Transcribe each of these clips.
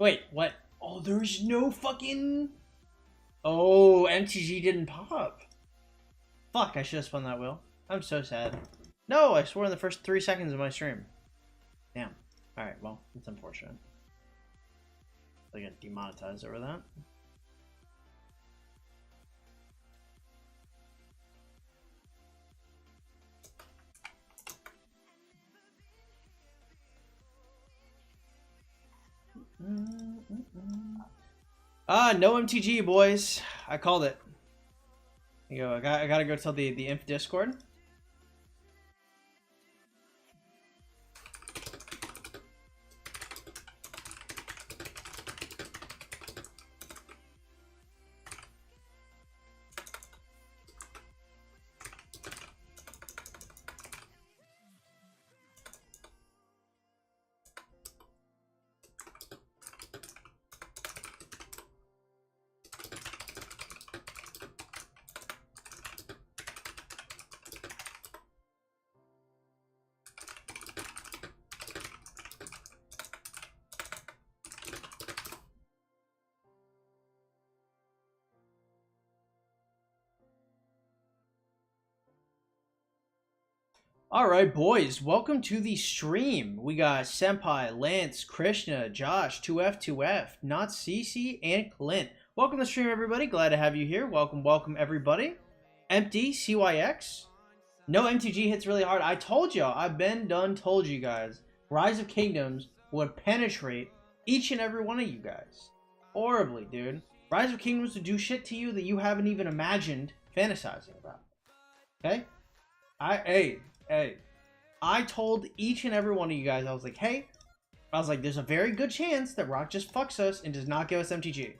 Wait, what? Oh, there's no fucking... Oh, MTG didn't pop. Fuck, I should have spun that wheel. I'm so sad. No, I swore in the first 3 seconds of my stream. Damn. Alright, well, it's unfortunate. I got demonetized over that. No MTG, boys. I called it. You go. I gotta go tell the Imp Discord. Alright, boys, welcome to the stream. We got Senpai, Lance, Krishna, Josh, 2F2F, Not CC, and Clint. Welcome to the stream, everybody. Glad to have you here. Welcome, everybody. Empty, CYX. No MTG hits really hard. I told y'all, I've been done told you guys. Rise of Kingdoms would penetrate each and every one of you guys. Horribly, dude. Rise of Kingdoms would do shit to you that you haven't even imagined fantasizing about. Okay? Hey, I told each and every one of you guys, I was like, there's a very good chance that Rock just fucks us and does not give us MTG.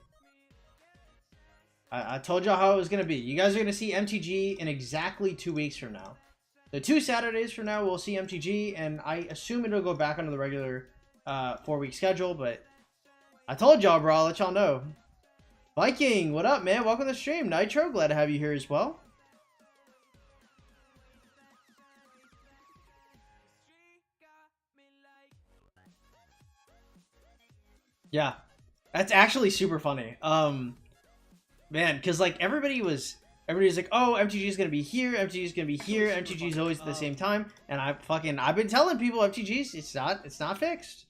I told y'all how it was going to be. You guys are going to see MTG in exactly 2 weeks from now. So 2 Saturdays from now, we'll see MTG, and I assume it'll go back onto the regular 4-week schedule, but I told y'all, bro. I'll let y'all know. Viking, what up, man? Welcome to the stream. Nitro, glad to have you here as well. Yeah, that's actually super funny. Man, because like everybody's like, oh, MTG is gonna be here, MTG is gonna be here, MTG is always at the same time, and I've been telling people MTG's it's not fixed.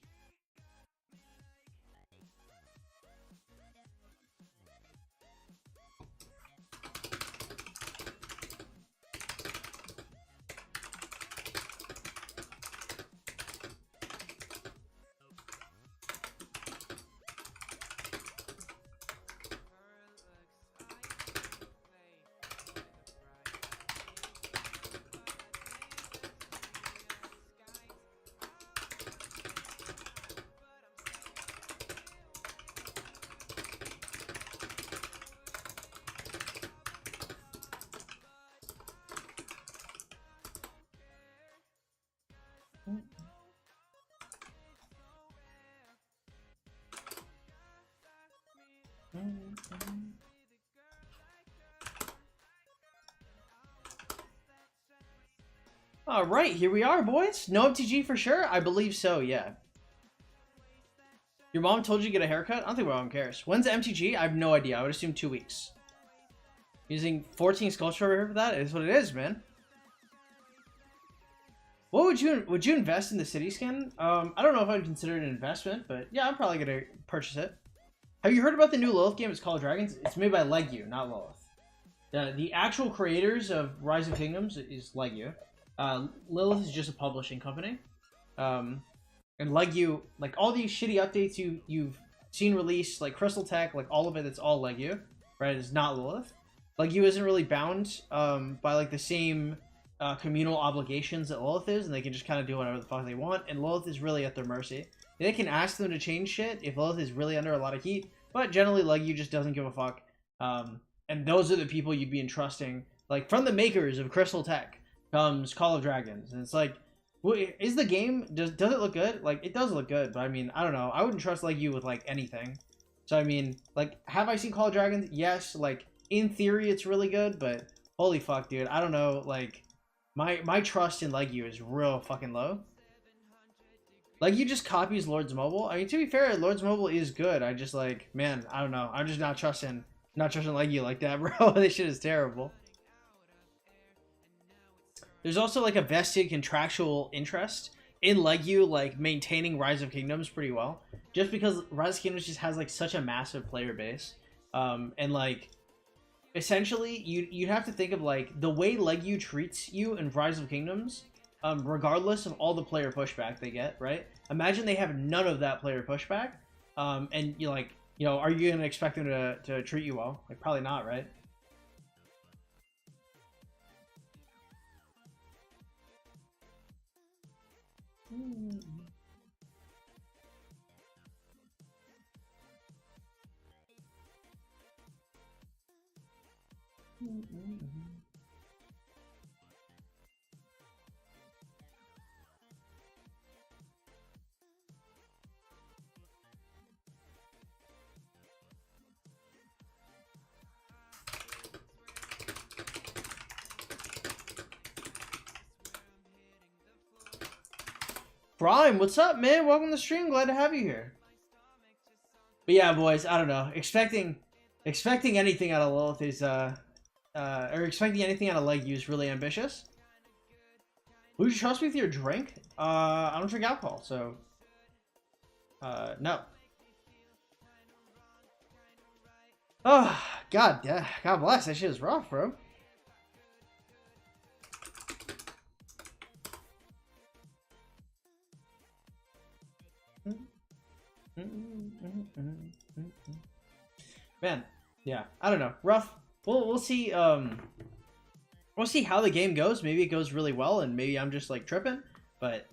All right, here we are, boys. No MTG for sure? I believe so, yeah. Your mom told you to get a haircut? I don't think my mom cares. When's the MTG? I have no idea. I would assume 2 weeks. Using 14 sculpture over here for that is what it is, man. What would you invest in the city skin? I don't know if I would consider it an investment, but yeah, I'm probably gonna purchase it. Have you heard about the new Lilith game? It's called Dragons. It's made by Legu, not Lilith. The actual creators of Rise of Kingdoms is Legu. Lilith is just a publishing company. And Legu, like all these shitty updates you've seen released, like Crystal Tech, like all of it, it's all Legu, right? It's not Lilith. Legu isn't really bound by like the same communal obligations that Lilith is, and they can just kind of do whatever the fuck they want, and Lilith is really at their mercy. They can ask them to change shit if Lilith is really under a lot of heat, but generally Legu just doesn't give a fuck. And those are the people you'd be entrusting. Like, from the makers of Crystal Tech comes Call of Dragons, and it's like, is the game, does it look good? Like, it does look good, but I mean, I don't know. I wouldn't trust Legu with, like, anything. So, I mean, like, have I seen Call of Dragons? Yes, like, in theory, it's really good, but holy fuck, dude. I don't know, like, my trust in Legu is real fucking low. Like, you just copies Lord's Mobile. I mean, to be fair, Lord's Mobile is good. I just, like, man, I don't know. I'm just not trusting like you like that, bro. This shit is terrible. There's also, like, a vested contractual interest in Legyu, like, maintaining Rise of Kingdoms pretty well. Just because Rise of Kingdoms just has, like, such a massive player base. And, like, essentially, you'd have to think of, like, the way Legyu treats you in Rise of Kingdoms, regardless of all the player pushback they get, right? Imagine they have none of that player pushback, and you're like, you know, are you going to expect them to treat you well? Like, probably not, right? Prime, what's up, man? Welcome to the stream. Glad to have you here. But yeah, boys, I don't know. Expecting anything out of Lilith is or expecting anything out of Legyu is really ambitious. Would you trust me with your drink? I don't drink alcohol, so no. Oh, God bless. That shit is rough, bro. Man, yeah, I don't know. Rough. We'll see. We'll see how the game goes. Maybe it goes really well, and maybe I'm just like tripping. But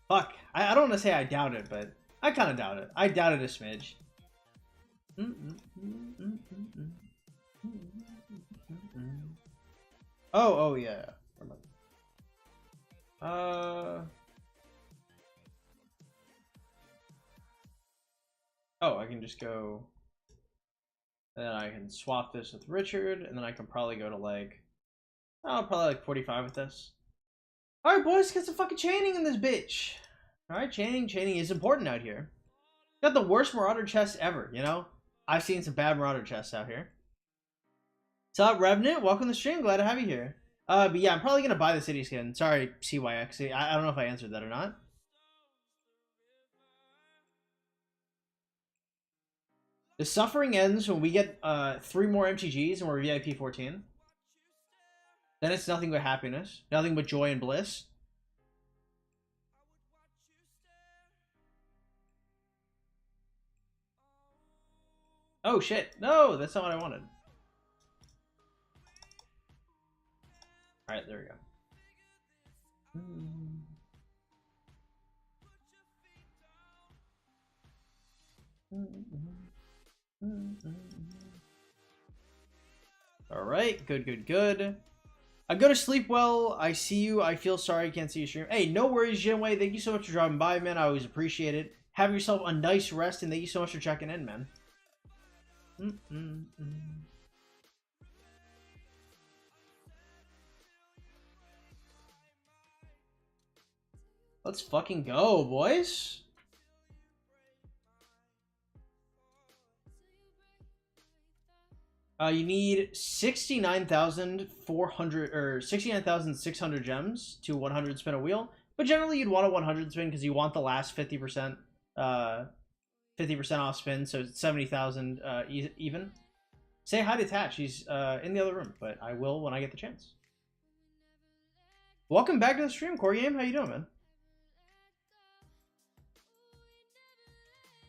fuck, I don't want to say I doubt it, but I kind of doubt it. I doubt it a smidge. Oh yeah. Oh, I can just go, and then I can swap this with Richard, and then I can probably go to like, oh, probably like 45 with this. All right, boys, get some fucking chaining in this bitch. All right, chaining is important out here. Got the worst Marauder chest ever, you know? I've seen some bad Marauder chests out here. What's up, Revenant? Welcome to the stream. Glad to have you here. But yeah, I'm probably gonna buy the city skin. Sorry, CYX. I don't know if I answered that or not. The suffering ends when we get 3 more MTGs and we're VIP 14. Then it's nothing but happiness, nothing but joy and bliss. Oh shit! No, that's not what I wanted. All right, there we go. All right, good. I go to sleep well. I see you. I feel sorry I can't see you stream. Hey, no worries, Jinwei. Thank you so much for dropping by, man. I always appreciate it. Have yourself a nice rest, and thank you so much for checking in, man. Let's fucking go, boys. You need 69,400 or 69,600 gems to 100 spin a wheel, but generally you'd want a 100 spin because you want the last 50% off spin, so 70,000 even. Say hi to Tatch. He's in the other room, but I will when I get the chance. Welcome back to the stream, Core Game. How you doing, man?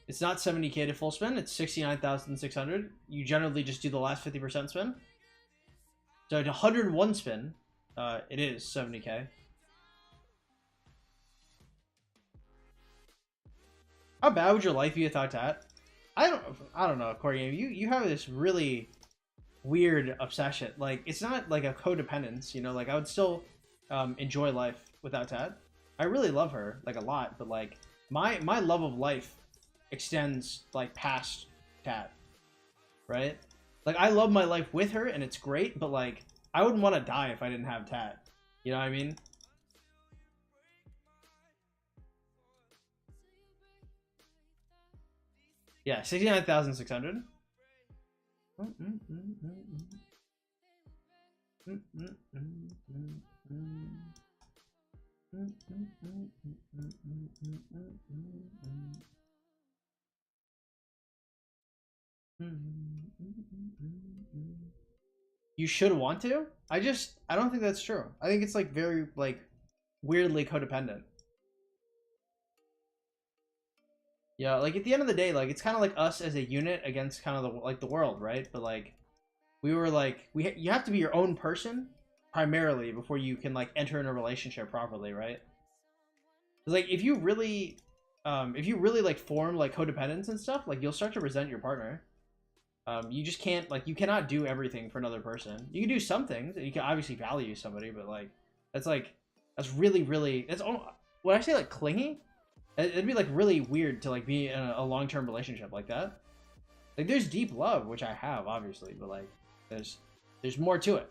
It's not 70k to full spin, it's 69,600. You generally just do the last 50% spin. So to 101 spin, it is 70k. How bad would your life be without that? I don't know, Corey. You have this really weird obsession. Like, it's not like a codependence, you know, like I would still enjoy life without Tad. I really love her, like, a lot, but like my love of life extends like past Tat, right? Like, I love my life with her and it's great, but like I wouldn't want to die if I didn't have Tat. You know what I mean? Yeah, 69,600. You should want to. I don't think that's true. I think it's like very like weirdly codependent. Yeah, like at the end of the day, like it's kind of like us as a unit against kind of the world, right? But like we were like you have to be your own person primarily before you can like enter in a relationship properly, right? Like if you really like form like codependence and stuff, like you'll start to resent your partner. You just can't like you cannot do everything for another person. You can do some things, and you can obviously value somebody, but that's really that's all. When I say like clingy, it'd be like really weird to like be in a long-term relationship like that. Like there's deep love, which I have obviously, but like there's more to it.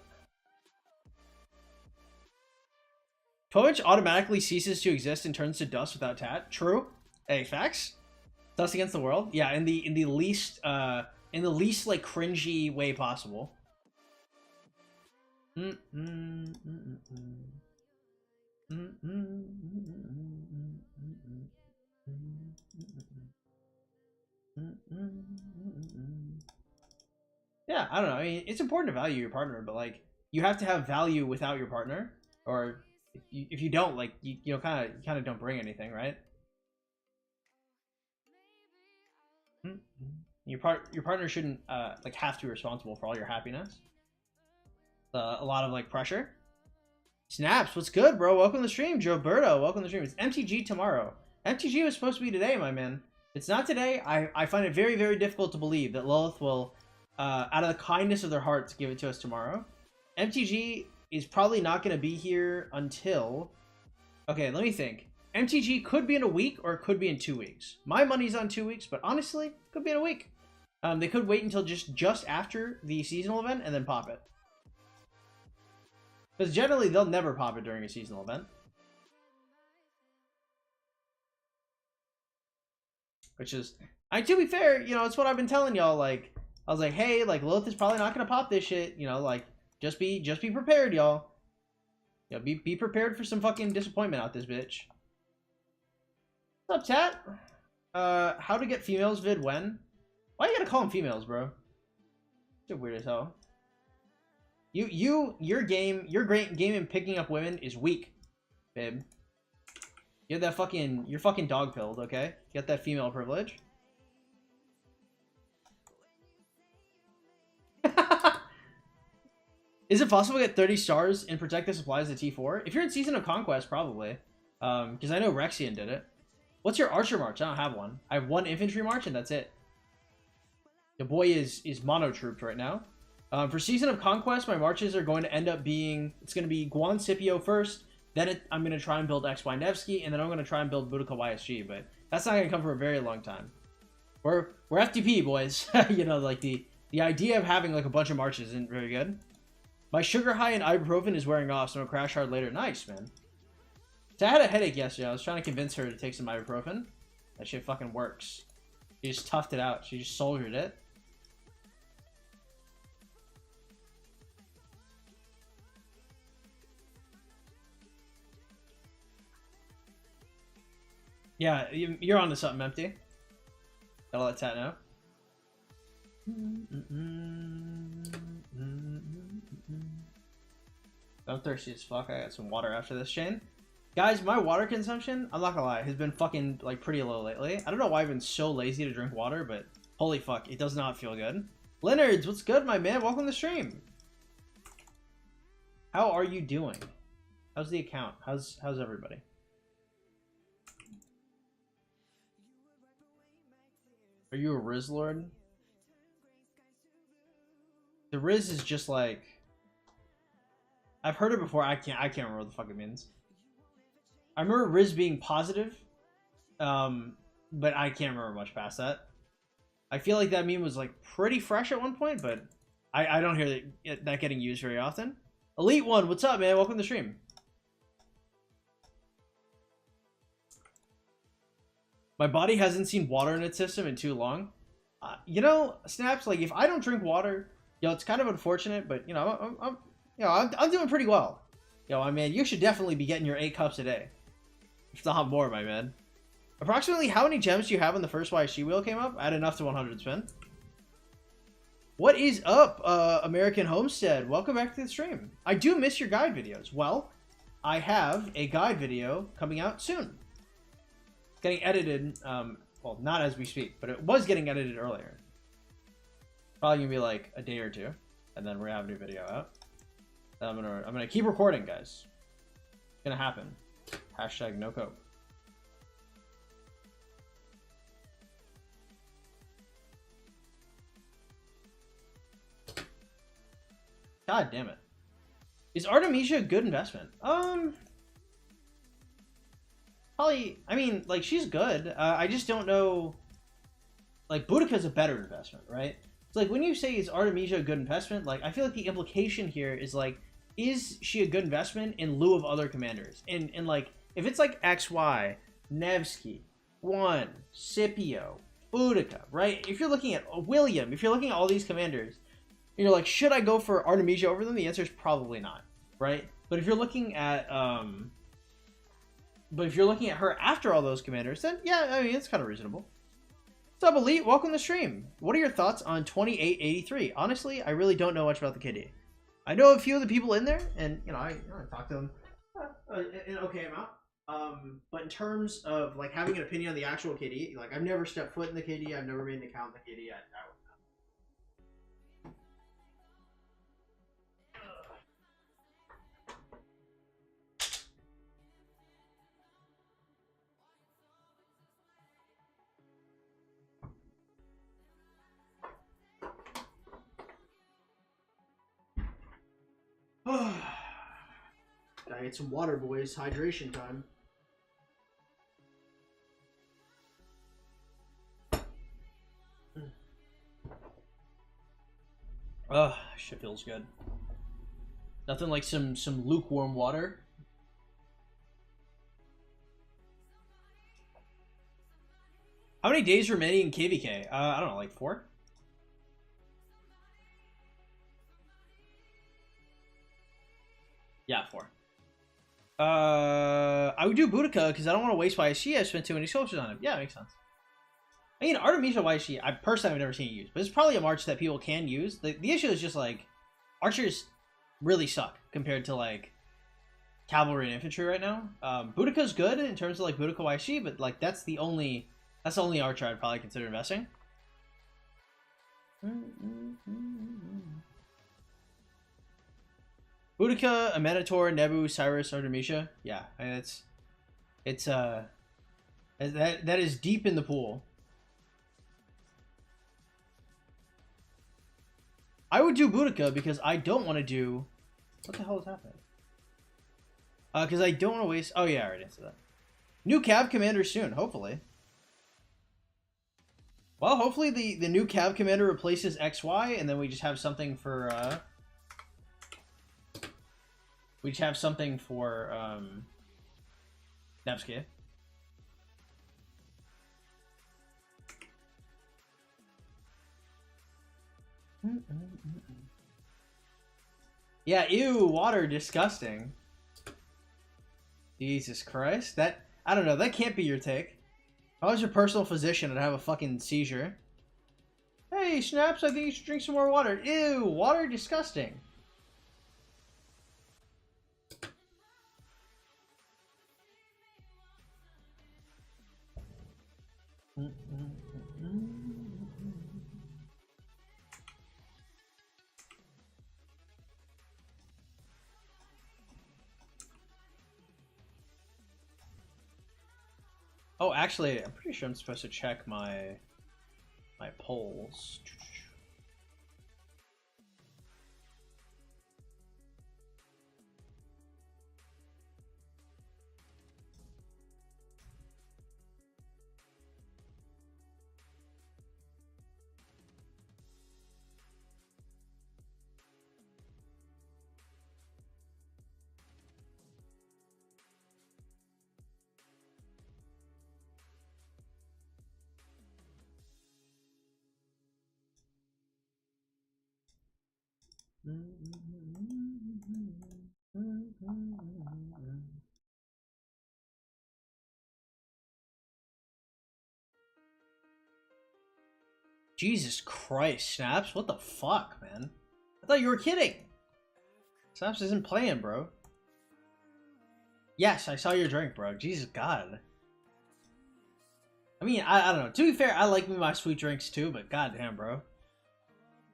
12-inch automatically ceases to exist and turns to dust without tat. True. Hey, facts. Dust against the world. Yeah, in the least like cringy way possible. Yeah, I don't know. I mean, it's important to value your partner, but like you have to have value without your partner, or if you don't, like you know, kind of don't bring anything, right? Your partner shouldn't like have to be responsible for all your happiness. A lot of like pressure. Snaps, what's good, bro? Welcome to the stream, Joberto. Welcome to the stream. It's MTG tomorrow. MTG was supposed to be today, my man. It's not today. I find it very, very difficult to believe that Lilith will, out of the kindness of their hearts, give it to us tomorrow. MTG is probably not going to be here until... Okay, let me think. MTG could be in a week or it could be in 2 weeks. My money's on 2 weeks, but honestly, could be in a week. They could wait until just after the seasonal event and then pop it. Because generally, they'll never pop it during a seasonal event. Which is... to be fair, you know, it's what I've been telling y'all, like... I was like, hey, like, Lilith is probably not going to pop this shit. You know, like, just be prepared, y'all. You know, be prepared for some fucking disappointment out this bitch. What's up, chat? How to get females vid when? Why you gotta call them females, bro? It's weird as hell. Your great game in picking up women is weak, babe. You have that fucking, you're fucking dog pilled, okay? You got that female privilege. Is it possible to get 30 stars and protect the supplies at T4? If you're in Season of Conquest, probably. Because I know Rexian did it. What's your Archer March? I don't have one. I have one Infantry March and that's it. The boy is mono-trooped right now. For Season of Conquest, my marches are going to end up being... It's going to be Guan Scipio first. Then I'm going to try and build XY Nevsky. And then I'm going to try and build Boudica YSG. But that's not going to come for a very long time. We're F2P, boys. You know, like the idea of having like a bunch of marches isn't very good. My sugar high and ibuprofen is wearing off, so I'm gonna crash hard later. Nice, man. So I had a headache yesterday. I was trying to convince her to take some ibuprofen. That shit fucking works. She just toughed it out. She just soldiered it. Yeah, you're onto something, Empty. Gotta let Tat know. I'm thirsty as fuck. I got some water after this, Shane. Guys, my water consumption, I'm not gonna lie, has been fucking like pretty low lately. I don't know why I've been so lazy to drink water, but holy fuck, it does not feel good. Leonards, what's good, my man? Welcome to the stream. How are you doing? How's the account? How's everybody? Are you a Riz Lord? The Riz is just like... I've heard it before. I can't remember what the fuck it means. I remember Riz being positive, but I can't remember much past that. I feel like that meme was like pretty fresh at one point, but I don't hear that getting used very often. Elite One, what's up, man? Welcome to the stream. My body hasn't seen water in its system in too long. You know, Snaps, like, if I don't drink water, you know, it's kind of unfortunate, but, you know, I'm doing pretty well. Yo, I mean, you should definitely be getting your 8 cups a day. If not more, my man. Approximately how many gems do you have when the first YSG wheel came up? I had enough to 100 spin. What is up, American Homestead? Welcome back to the stream. I do miss your guide videos. Well, I have a guide video coming out soon. Getting edited, well, not as we speak, but it was getting edited earlier. Probably gonna be like a day or two, and then we're gonna have a new video out. I'm gonna keep recording, guys. It's gonna happen. Hashtag no cope. God damn it. Is Artemisia a good investment? Probably, I mean, like, she's good. I just don't know, like, Boudica's a better investment, right? It's like, when you say is Artemisia a good investment, like, I feel like the implication here is, like, is she a good investment in lieu of other commanders? And like, if it's like XY, Nevsky, Guan, Scipio, Boudica, right? If you're looking at William, if you're looking at all these commanders, and you're like, should I go for Artemisia over them? The answer is probably not, right? But if you're looking at her after all those commanders, then yeah, I mean, it's kind of reasonable. What's up, Elite? Welcome to the stream. What are your thoughts on 2883? Honestly, I really don't know much about the KD. I know a few of the people in there, and you know, I talk to them an okay amount. But in terms of like having an opinion on the actual KD, like I've never stepped foot in the KD. I've never made an account in the KD. Gotta get some water, boys. Hydration time. Ugh, shit feels good. Nothing like some lukewarm water. How many days remaining in KVK? I don't know, like 4? Yeah, 4. I would do Boudica because I don't want to waste YSG. I spent too many sculptures on him. Yeah, makes sense. I mean, Artemisia YSG, I personally have never seen it used, but it's probably a march that people can use. The issue is just like, archers really suck compared to like cavalry and infantry right now. Boudica's good in terms of like Boudica YSG, but like that's the only archer I'd probably consider investing. Boudica, Amenitor, Nebu, Cyrus, Artemisia. Yeah, it's that is deep in the pool. I would do Boudica because I don't want to do. What the hell is happening? Because I don't want to waste. Oh yeah, I already answered that. New Cav Commander soon, hopefully. Well, hopefully the new Cav Commander replaces XY, and then we just have something for. We just have something for Nevsky. Yeah, ew, water, disgusting. Jesus Christ, that, I don't know, that can't be your take. If I was your personal physician, I'd have a fucking seizure. Hey, Snaps, I think you should drink some more water. Ew, water, disgusting. Oh, actually, I'm pretty sure I'm supposed to check my polls. Jesus Christ, Snaps, what the fuck, man? I thought you were kidding. Snaps isn't playing, bro. Yes, I saw your drink, bro. Jesus God. I mean, I don't know. To be fair, I like me my sweet drinks too, but goddamn, bro.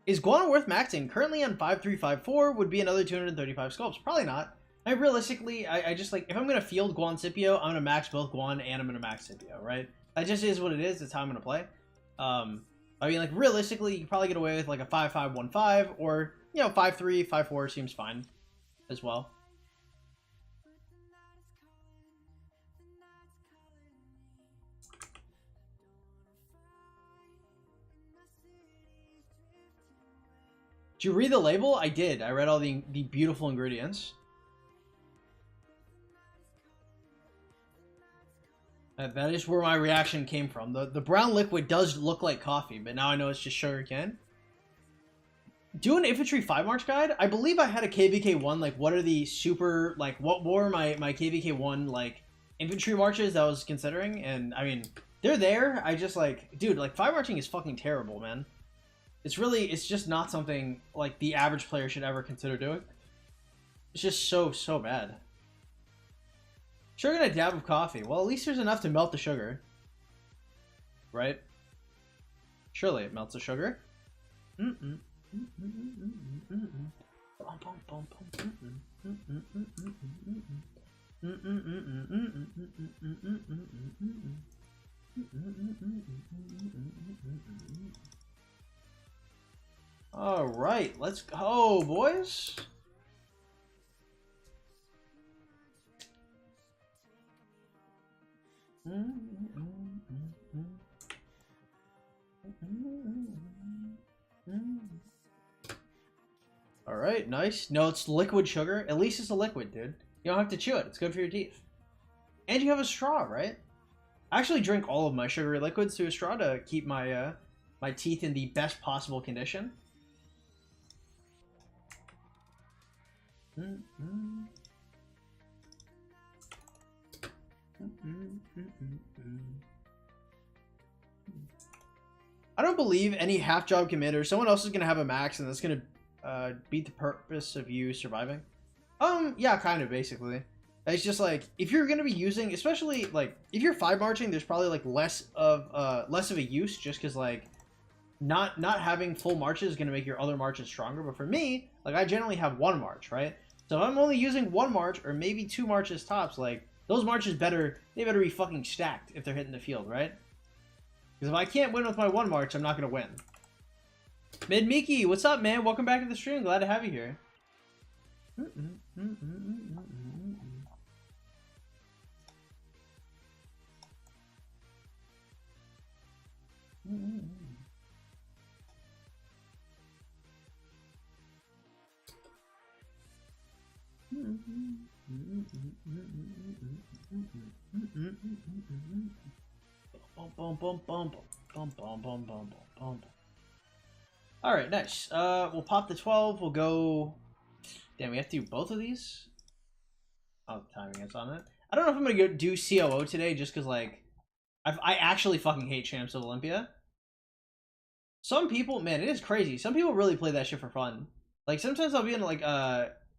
Is Guan worth maxing? Currently on 5354 would be another 235 sculpts. Probably not. I mean, realistically, I just like, if I'm going to field Guan Scipio, I'm going to max both Guan and I'm going to max Scipio, right? That just is what it is. That's how I'm going to play. I mean, like, realistically, you can probably get away with like a 5-5-1-5 or, you know, 5-3-5-4 seems fine as well. Did you read the label? I did. I read all the beautiful ingredients. That is where my reaction came from. The brown liquid does look like coffee, but now I know it's just sugar cane. Do an infantry 5 march guide. I believe I had a KVK1. Like, what are the super, like, what were my KVK1 like infantry marches that I was considering? And I mean, they're there. I just like, dude, like 5 marching is fucking terrible, man. It's just not something like the average player should ever consider doing. It's just so bad. Sugar and a dab of coffee. Well, at least there's enough to melt the sugar. Right? Surely it melts the sugar. All right, let's go, boys. All right, nice. No, it's liquid sugar. At least it's a liquid, dude. You don't have to chew it. It's good for your teeth. And you have a straw, right? I actually drink all of my sugary liquids through a straw to keep my my teeth in the best possible condition. I don't believe any half job commander. Someone else is gonna have a max, and that's gonna beat the purpose of you surviving. Yeah, kind of, basically. It's just like, if you're gonna be using, especially like if you're 5 marching, there's probably like less of a use, just because like not having full marches is gonna make your other marches stronger. But for me, like, I generally have 1 march, right? So if I'm only using 1 march or maybe 2 marches tops, like, those marches better be fucking stacked if they're hitting the field, right? Because if I can't win with my 1 march, I'm not gonna win. Mid Miki, what's up, man? Welcome back to the stream. Glad to have you here. All right, nice. We'll pop the 12. We'll go. Damn, we have to do both of these. Oh, timing is on it. I don't know if I'm gonna go do COO today, just because like I actually fucking hate Champs of Olympia. Some people, man, it is crazy. Some people really play that shit for fun. Like, sometimes I'll be in like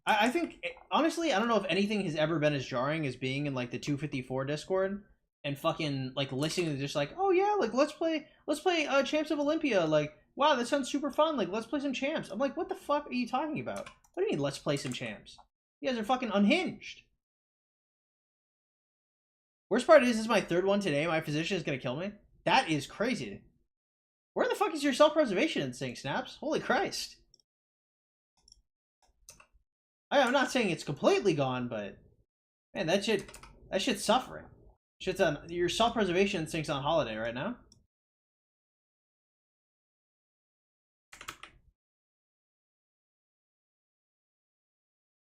I think honestly, I don't know if anything has ever been as jarring as being in like the 254 Discord and fucking like listening to just like, oh yeah, like let's play Champs of Olympia. Like, wow, that sounds super fun. Like, let's play some Champs. I'm like, what the fuck are you talking about? What do you mean, let's play some Champs? You guys are fucking unhinged. Worst part is, this is my 3rd one today. My physician is gonna kill me. That is crazy. Where the fuck is your self-preservation instinct, Snaps? Holy Christ. I'm not saying it's completely gone, but man, that shit's suffering. Shit's on your self-preservation instinct's on holiday right now.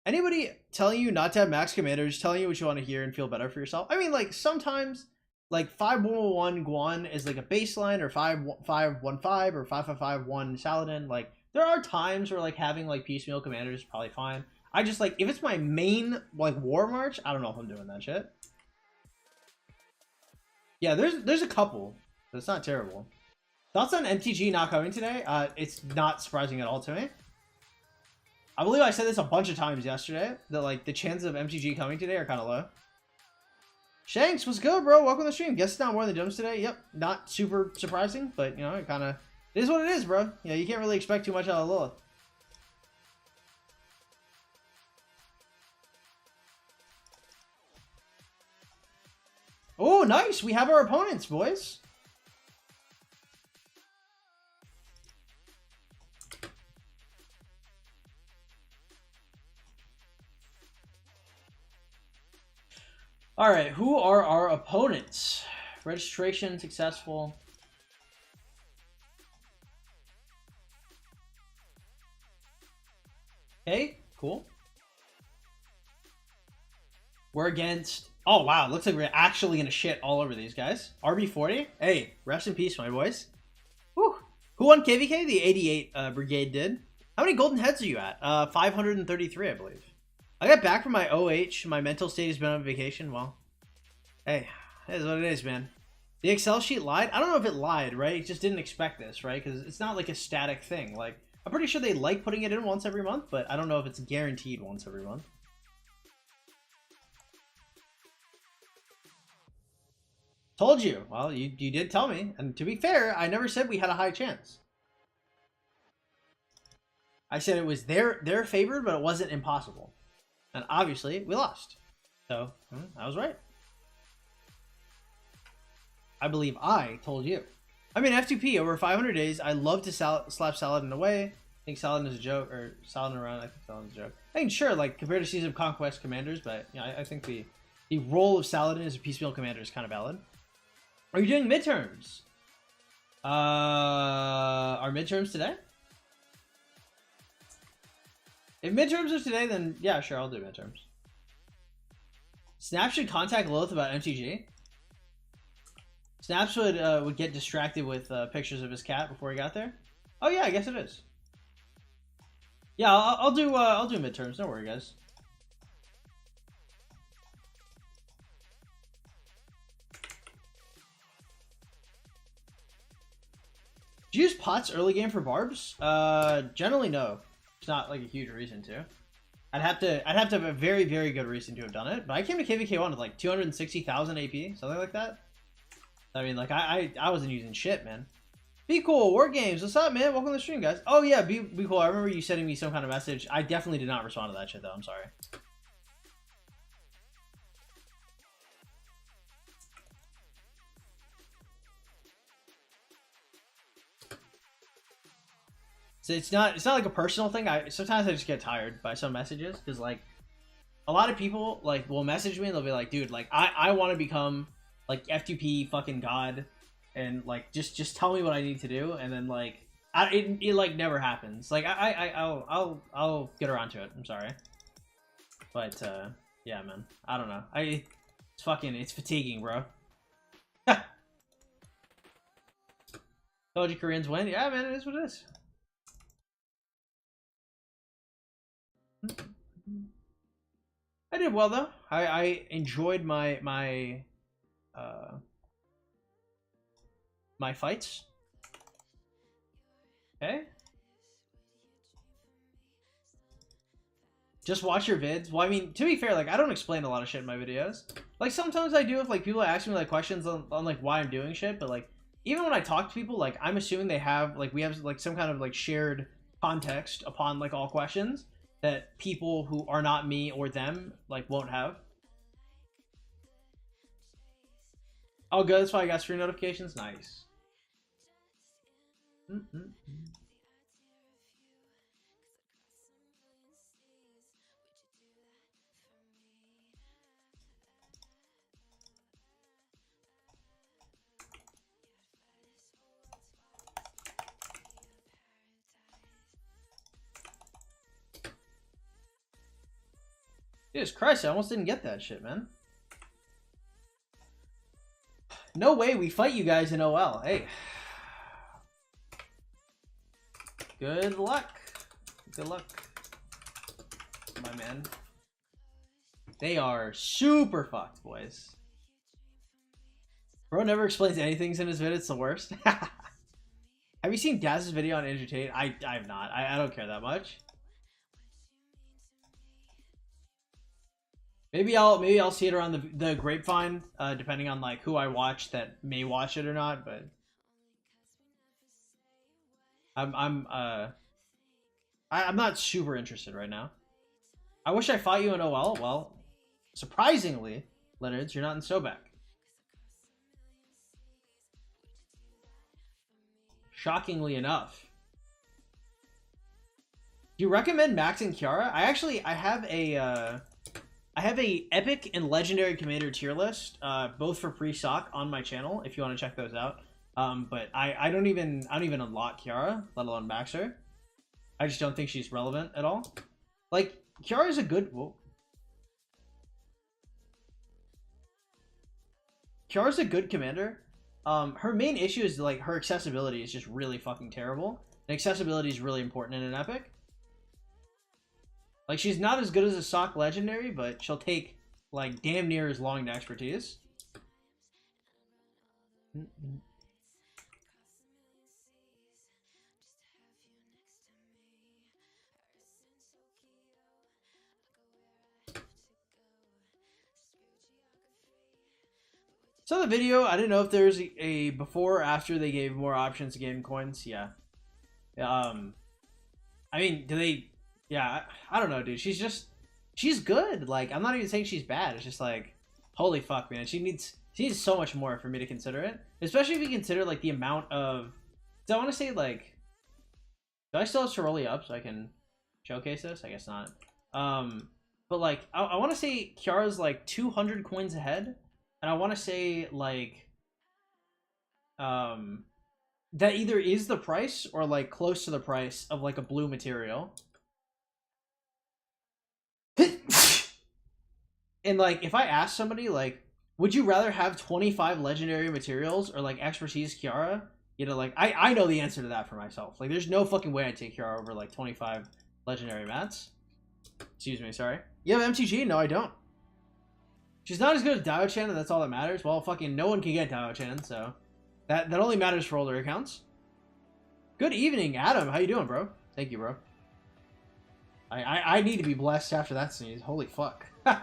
Anybody telling you not to have max commanders, telling you what you want to hear and feel better for yourself? I mean, like, sometimes, like, 5-1-1 Guan is like a baseline, or 5-5-1-5, or 5-5-5-1 Saladin. Like, there are times where like having like piecemeal commanders is probably fine. I just like, if it's my main like war march, I don't know if I'm doing that shit. Yeah, there's a couple. That's not terrible. Thoughts on MtG not coming today? It's not surprising at all to me. I believe I said this a bunch of times yesterday, that like the chances of MtG coming today are kind of low. Shanks, what's good, bro? Welcome to the stream. Guess it's not more than the gems today. Yep, not super surprising, but you know, it kind of it is what it is, bro. Yeah, you can't really expect too much out of Lilith. Oh, nice. We have our opponents, boys. All right, who are our opponents? Registration successful. Okay, cool. We're against... Oh, wow. Looks like we're actually going to shit all over these guys. RB40. Hey, rest in peace, my boys. Whew. Who won KVK? The 88 Brigade did. How many golden heads are you at? 533, I believe. I got back from my OH. My mental state has been on vacation. Well, hey, it is what it is, man. The Excel sheet lied? I don't know if it lied, right? It just didn't expect this, right? Because it's not like a static thing. Like, I'm pretty sure they like putting it in once every month, but I don't know if it's guaranteed once every month. Told you. Well, you did tell me. And to be fair, I never said we had a high chance. I said it was their favored, but it wasn't impossible. And obviously, we lost. So, I was right. I believe I told you. I mean, F2P, over 500 days, I love to slap Saladin away. I think Saladin is a joke, or Saladin around, I think Saladin's a joke. I mean, sure, like, compared to Season of Conquest commanders, but, you know, I think the role of Saladin as a piecemeal commander is kind of valid. Are you doing midterms? Are midterms today? If midterms are today, then yeah, sure, I'll do midterms. Snaps should contact Lilith about MTG. Snaps would get distracted with pictures of his cat before he got there. Oh yeah, I guess it is. Yeah, I'll do midterms. Don't worry, guys. Do you use pots early game for barbs? Generally no. It's not like a huge reason to. I'd have to have a very, very good reason to have done it. But I came to KVK1 with like 260,000 AP, something like that. I mean, like I wasn't using shit, man. Be cool, War Games. What's up, man? Welcome to the stream, guys. Oh yeah, be cool. I remember you sending me some kind of message. I definitely did not respond to that shit though. I'm sorry. So it's not like a personal thing. Sometimes I just get tired by some messages because like a lot of people like will message me and they'll be like, dude, like I want to become like F2P fucking god, and like just tell me what I need to do, and then like it like never happens. Like I'll get around to it. I'm sorry, but yeah, man, I don't know. It's fatiguing, bro. Told you Koreans win. Yeah, man, it is what it is. I did well though. I enjoyed my fights. Okay. Just watch your vids. Well, I mean, to be fair, like I don't explain a lot of shit in my videos. Like sometimes I do if like people ask me like questions on like why I'm doing shit, but like even when I talk to people, like I'm assuming they have like we have like some kind of like shared context upon like all questions that people who are not me or them like won't have. Oh good, that's why I got stream notifications. Nice. Jesus Christ, I almost didn't get that shit, man. No way we fight you guys in OL. Hey. Good luck. Good luck, my man. They are super fucked, boys. Bro never explains anything in his vid. It's the worst. Have you seen Daz's video on Entertain? I have not. I don't care that much. Maybe I'll see it around the grapevine, depending on like who I watch that may watch it or not. But I'm not super interested right now. I wish I fought you in OL. Well, surprisingly, Leonards, you're not in Sobek. Shockingly enough. Do you recommend maxing Kiara? I have a epic and legendary commander tier list, both for pre-sock on my channel if you want to check those out. But I don't even unlock Kiara, let alone max her. I just don't think she's relevant at all. Like Kiara is a good. Whoa. Kiara's a good commander. Her main issue is like her accessibility is just really fucking terrible. And accessibility is really important in an epic. Like she's not as good as a sock legendary, but she'll take like damn near as long to expertise. So the video, I didn't know if there's a before or after they gave more options to game coins. Yeah. I mean, do they? Yeah, I don't know, dude. She's good. Like, I'm not even saying she's bad. It's just like, holy fuck, man. She needs so much more for me to consider it. Especially if you consider like the amount of. So I want to say like, do I still have Soroli up so I can showcase this? I guess not. But like, I want to say Kiara's like 200 coins ahead. And I want to say, like, that either is the price or, like, close to the price of, like, a blue material. And, like, if I ask somebody, like, would you rather have 25 legendary materials or, like, expertise Kiara? You know, like, I know the answer to that for myself. Like, there's no fucking way I'd take Kiara over, like, 25 legendary mats. Excuse me, sorry. You have MTG? No, I don't. She's not as good as Dio-Chan, and that's all that matters. Well, fucking no one can get Dio-Chan, so that only matters for older accounts. Good evening, Adam. How you doing, bro? Thank you, bro. I need to be blessed after that sneeze. Holy fuck. How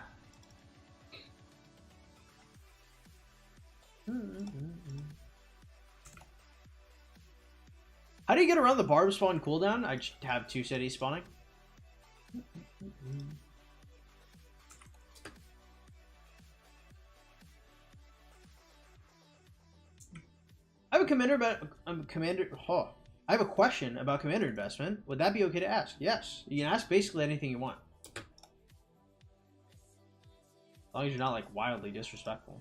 do you get around the barb spawn cooldown? I just have 2 cities spawning. I have a commander about I have a question about commander investment. Would that be okay to ask? Yes. You can ask basically anything you want. As long as you're not like wildly disrespectful.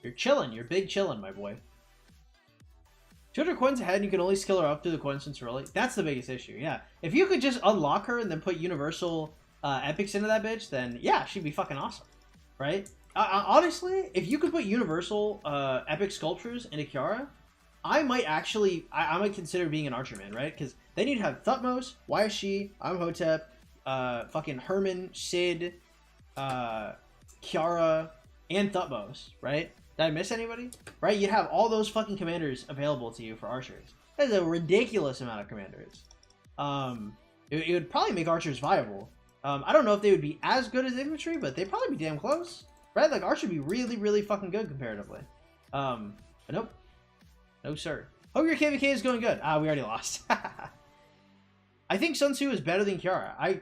You're chilling. You're big chilling, my boy. 200 coins ahead and you can only skill her up through the coins since early. That's the biggest issue, yeah. If you could just unlock her and then put universal epics into that bitch, then yeah, she'd be fucking awesome. Right? Honestly, if you could put universal epic sculptures into Kiara, I might consider being an Archerman, right? Because then you'd have Thutmose, YSG, Imhotep, fucking Herman, Sid, Kiara, and Thutmose, right? Did I miss anybody? Right? You'd have all those fucking commanders available to you for archers. That is a ridiculous amount of commanders. It would probably make archers viable. I don't know if they would be as good as infantry, but they'd probably be damn close. Right? Like, Archer would be really, really fucking good comparatively. But nope. No, sir. Hope your KVK is going good. Ah, we already lost. I think Sun Tzu is better than Kiara. I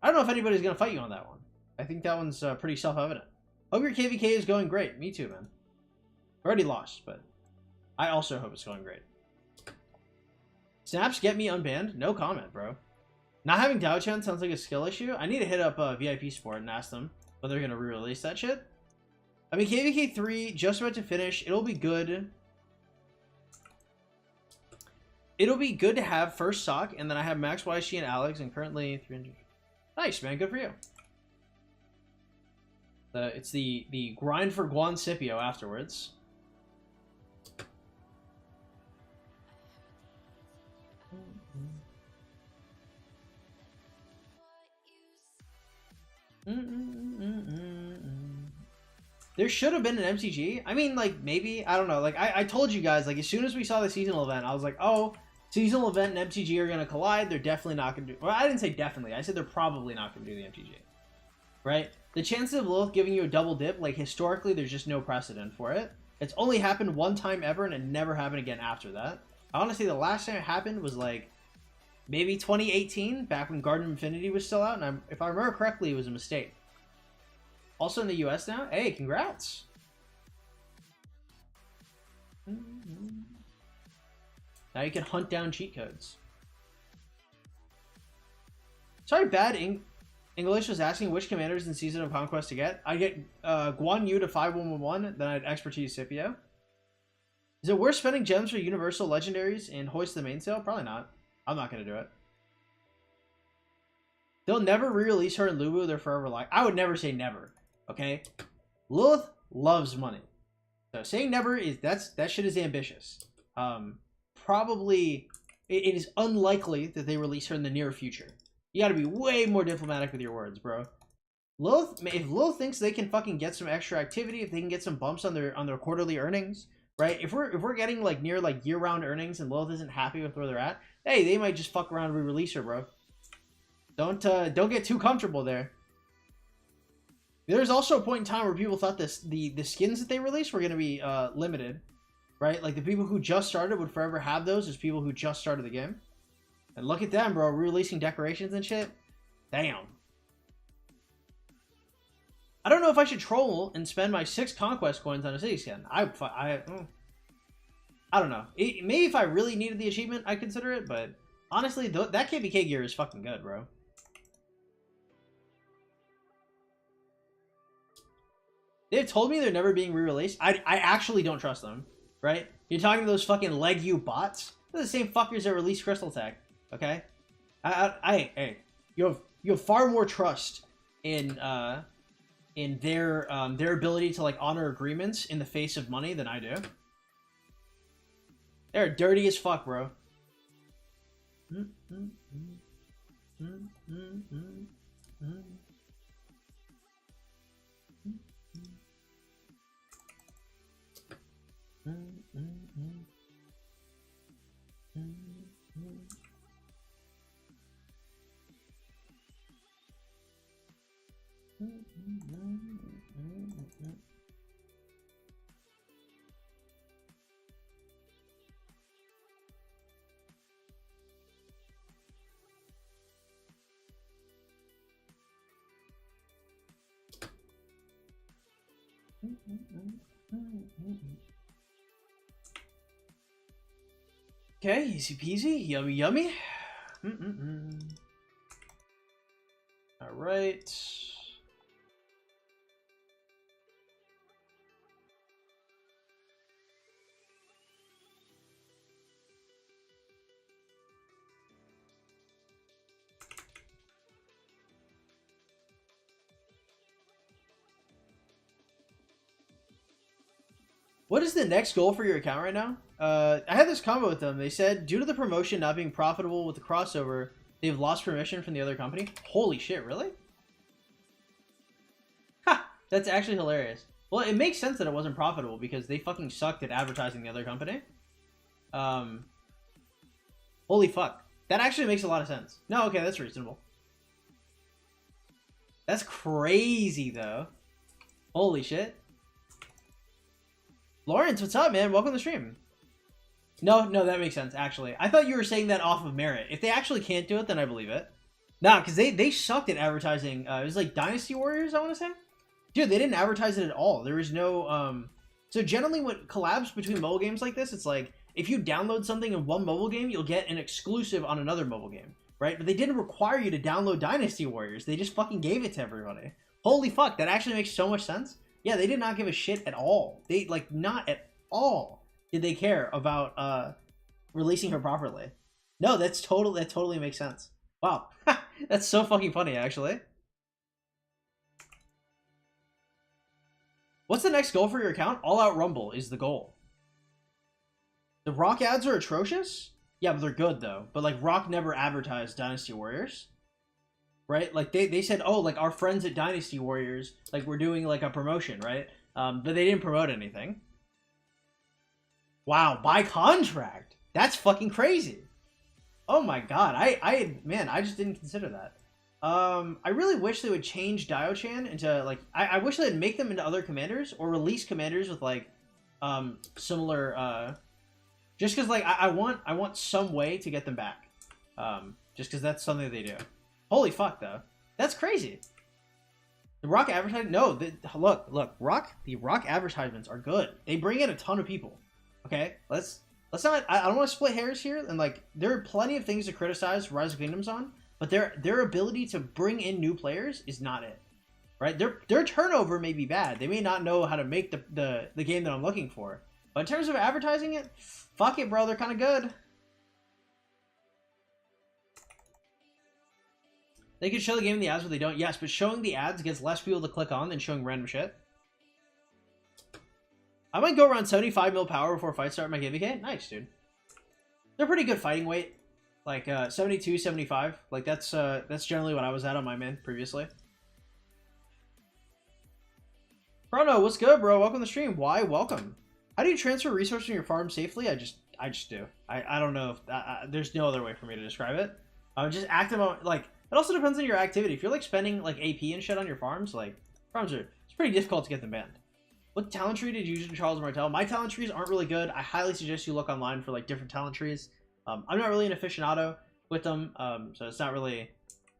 don't know if anybody's going to fight you on that one. I think that one's pretty self-evident. Hope your KVK is going great. Me too, man. Already lost, but I also hope it's going great. Snaps get me unbanned? No comment, bro. Not having Dao-Chan sounds like a skill issue. I need to hit up VIP Sport and ask them whether they're going to re-release that shit. I mean, KVK 3, just about to finish. It'll be good. It'll be good to have first sock, and then I have Max, YC, and Alex, and currently 300. Nice, man. Good for you. It's the grind for Guan Scipio afterwards. There should have been an MTG. I mean, like, maybe, I don't know. Like, I told you guys, like, as soon as we saw the seasonal event, I was like, oh, seasonal event and MTG are going to collide. They're definitely not going to do... Well, I didn't say definitely. I said they're probably not going to do the MTG. Right? The chances of Lilith giving you a double dip, like, historically, there's just no precedent for it. It's only happened one time ever, and it never happened again after that. I want to say the last time it happened was, like, maybe 2018, back when Garden of Infinity was still out, and if I remember correctly, it was a mistake. Also in the US now? Hey, congrats! Now you can hunt down cheat codes. Sorry, bad English was asking which commanders in Season of Conquest to get. I get Guan Yu to 5111, then I'd Expertise Scipio. Is it worth spending gems for Universal Legendaries and Hoist the Mainsail? Probably not. I'm not going to do it. They'll never re-release her in Lubu. They're forever like... I would never say never. Okay? Lilith loves money. So saying never is... that shit is ambitious. Probably... It is unlikely that they release her in the near future. You gotta be way more diplomatic with your words, bro. Lilith... If Lilith thinks they can fucking get some extra activity, if they can get some bumps on their quarterly earnings... Right? If we're getting like near like year-round earnings and Lilith isn't happy with where they're at, hey, they might just fuck around and re-release her, bro. Don't get too comfortable there. There's also a point in time where people thought the skins that they released were gonna be limited, right? Like the people who just started would forever have those as people who just started the game. And look at them, bro, re-releasing decorations and shit. Damn. I don't know if I should troll and spend my 6 conquest coins on a city skin. I don't know. Maybe if I really needed the achievement, I'd consider it, but honestly, that KVK gear is fucking good, bro. They've told me they're never being re-released. I actually don't trust them, right? You're talking to those fucking leg you bots? They're the same fuckers that release Crystal Tech, okay? Hey, you have far more trust in their ability to like honor agreements in the face of money than I do. They're dirty as fuck, bro. Okay, easy peasy, yummy yummy. All right. What is the next goal for your account right now? I had this combo with them. They said, due to the promotion not being profitable with the crossover, they've lost permission from the other company. Holy shit, really? Ha! That's actually hilarious. Well, it makes sense that it wasn't profitable because they fucking sucked at advertising the other company. Holy fuck. That actually makes a lot of sense. No, okay, that's reasonable. That's crazy, though. Holy shit. Lawrence, what's up, man? Welcome to the stream. No, that makes sense, actually. I thought you were saying that off of merit. If they actually can't do it, then I believe it. Nah, because they sucked at advertising. It was like Dynasty Warriors, I want to say? Dude, they didn't advertise it at all. There was no... So generally, when collabs between mobile games like this, it's like, if you download something in one mobile game, you'll get an exclusive on another mobile game, right? But they didn't require you to download Dynasty Warriors. They just fucking gave it to everybody. Holy fuck, that actually makes so much sense. Yeah, they did not give a shit at all. They, like, not at all did they care about releasing her properly. No, that totally makes sense. Wow. That's so fucking funny, actually. What's the next goal for your account? All Out Rumble is the goal. The Rock ads are atrocious? Yeah, but they're good, though. But, like, Rock never advertised Dynasty Warriors. right? Like they said, oh, like our friends at Dynasty Warriors, like we're doing like a promotion, right? But they didn't promote anything. Wow, by contract. That's fucking crazy. Oh my god, man, I just didn't consider that. I really wish they would change Dio-Chan into like I wish they'd make them into other commanders or release commanders with like similar just because like I want some way to get them back. Just because that's something they do. Holy fuck though, that's crazy. The Rock advertising, no, look, the Rock advertisements are good. They bring in a ton of people. Okay, let's not. I don't want to split hairs here, and like there are plenty of things to criticize Rise of Kingdoms on, but their ability to bring in new players is not it. Right? Their turnover may be bad. They may not know how to make the game that I'm looking for. But in terms of advertising it, fuck it, bro. They're kind of good. They can show the game in the ads, but they don't. Yes, but showing the ads gets less people to click on than showing random shit. I might go around 75 mil power before fight start my KVK. Nice, dude. They're pretty good fighting weight. Like 72, 75. Like that's generally what I was at on my min previously. Chrono, what's good, bro? Welcome to the stream. Why? Welcome. How do you transfer resources from your farm safely? I just do. I don't know if there's no other way for me to describe it. Just active on like it also depends on your activity. If you're like spending like AP and shit on your farms, like farms are it's pretty difficult to get them banned. What talent tree did you use in Charles Martel? My talent trees aren't really good. I highly suggest you look online for like different talent trees. I'm not really an aficionado with them, so it's not really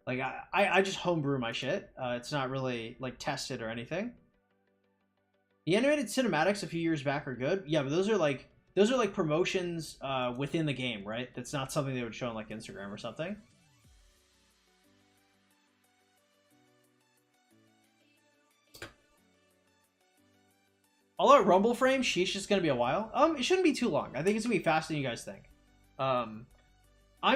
like I just homebrew my shit. It's not really like tested or anything. The animated cinematics a few years back are good. Yeah, but those are like promotions within the game, right? That's not something they would show on like Instagram or something. All out Rumble frame, sheesh, is gonna be a while. It shouldn't be too long. I think it's gonna be faster than you guys think. I'm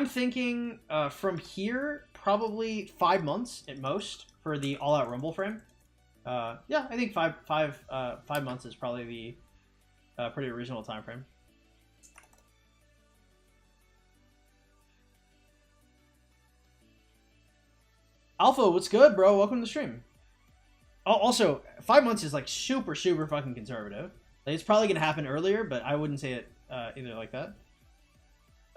thinking from here probably 5 months at most for the all out Rumble frame. Yeah, I think five months is probably the pretty reasonable time frame. Alpha, what's good, bro? Welcome to the stream. Also, 5 months is like super fucking conservative. Like, it's probably gonna happen earlier, but I wouldn't say it either like that.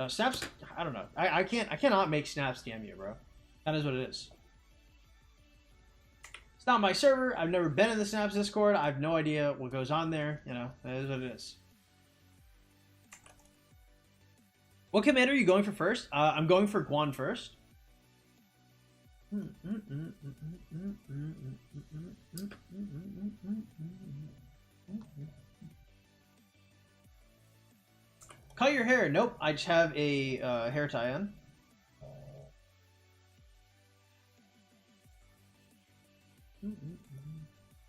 Snaps, I don't know. I cannot make Snaps DM you, bro. That is what it is. It's not my server. I've never been in the Snaps Discord. I have no idea what goes on there. You know, that is what it is. What commander are you going for first? I'm going for Guan first. Cut your hair. Nope, I just have a hair tie on.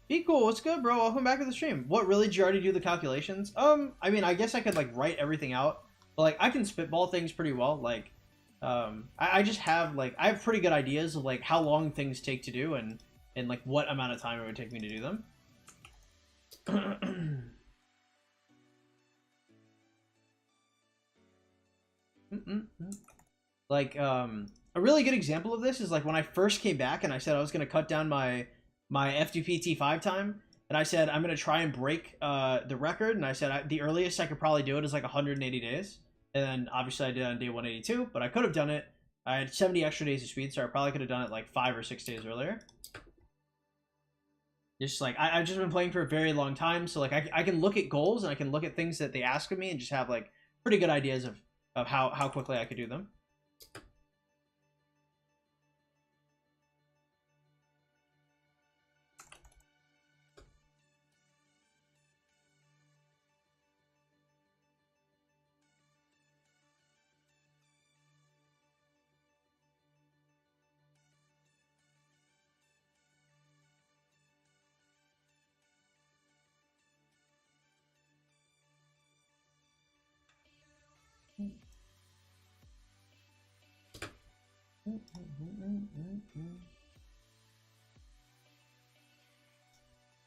Be cool. What's good, bro? Welcome back to the stream. What, really? Did you already do the calculations? I mean, I guess I could like write everything out, but like I can spitball things pretty well. Like, I just have like I have pretty good ideas of like how long things take to do and like what amount of time it would take me to do them. Like a really good example of this is like when I first came back and I said I was going to cut down my F2P T5 time, and I said I'm going to try and break the record, and I said the earliest I could probably do it is like 180 days, and then obviously I did it on day 182, but I could have done it. I had 70 extra days of speed, so I probably could have done it like 5 or 6 days earlier. Just like I've just been playing for a very long time, so like I can look at goals and I can look at things that they ask of me and just have like pretty good ideas of how quickly I could do them.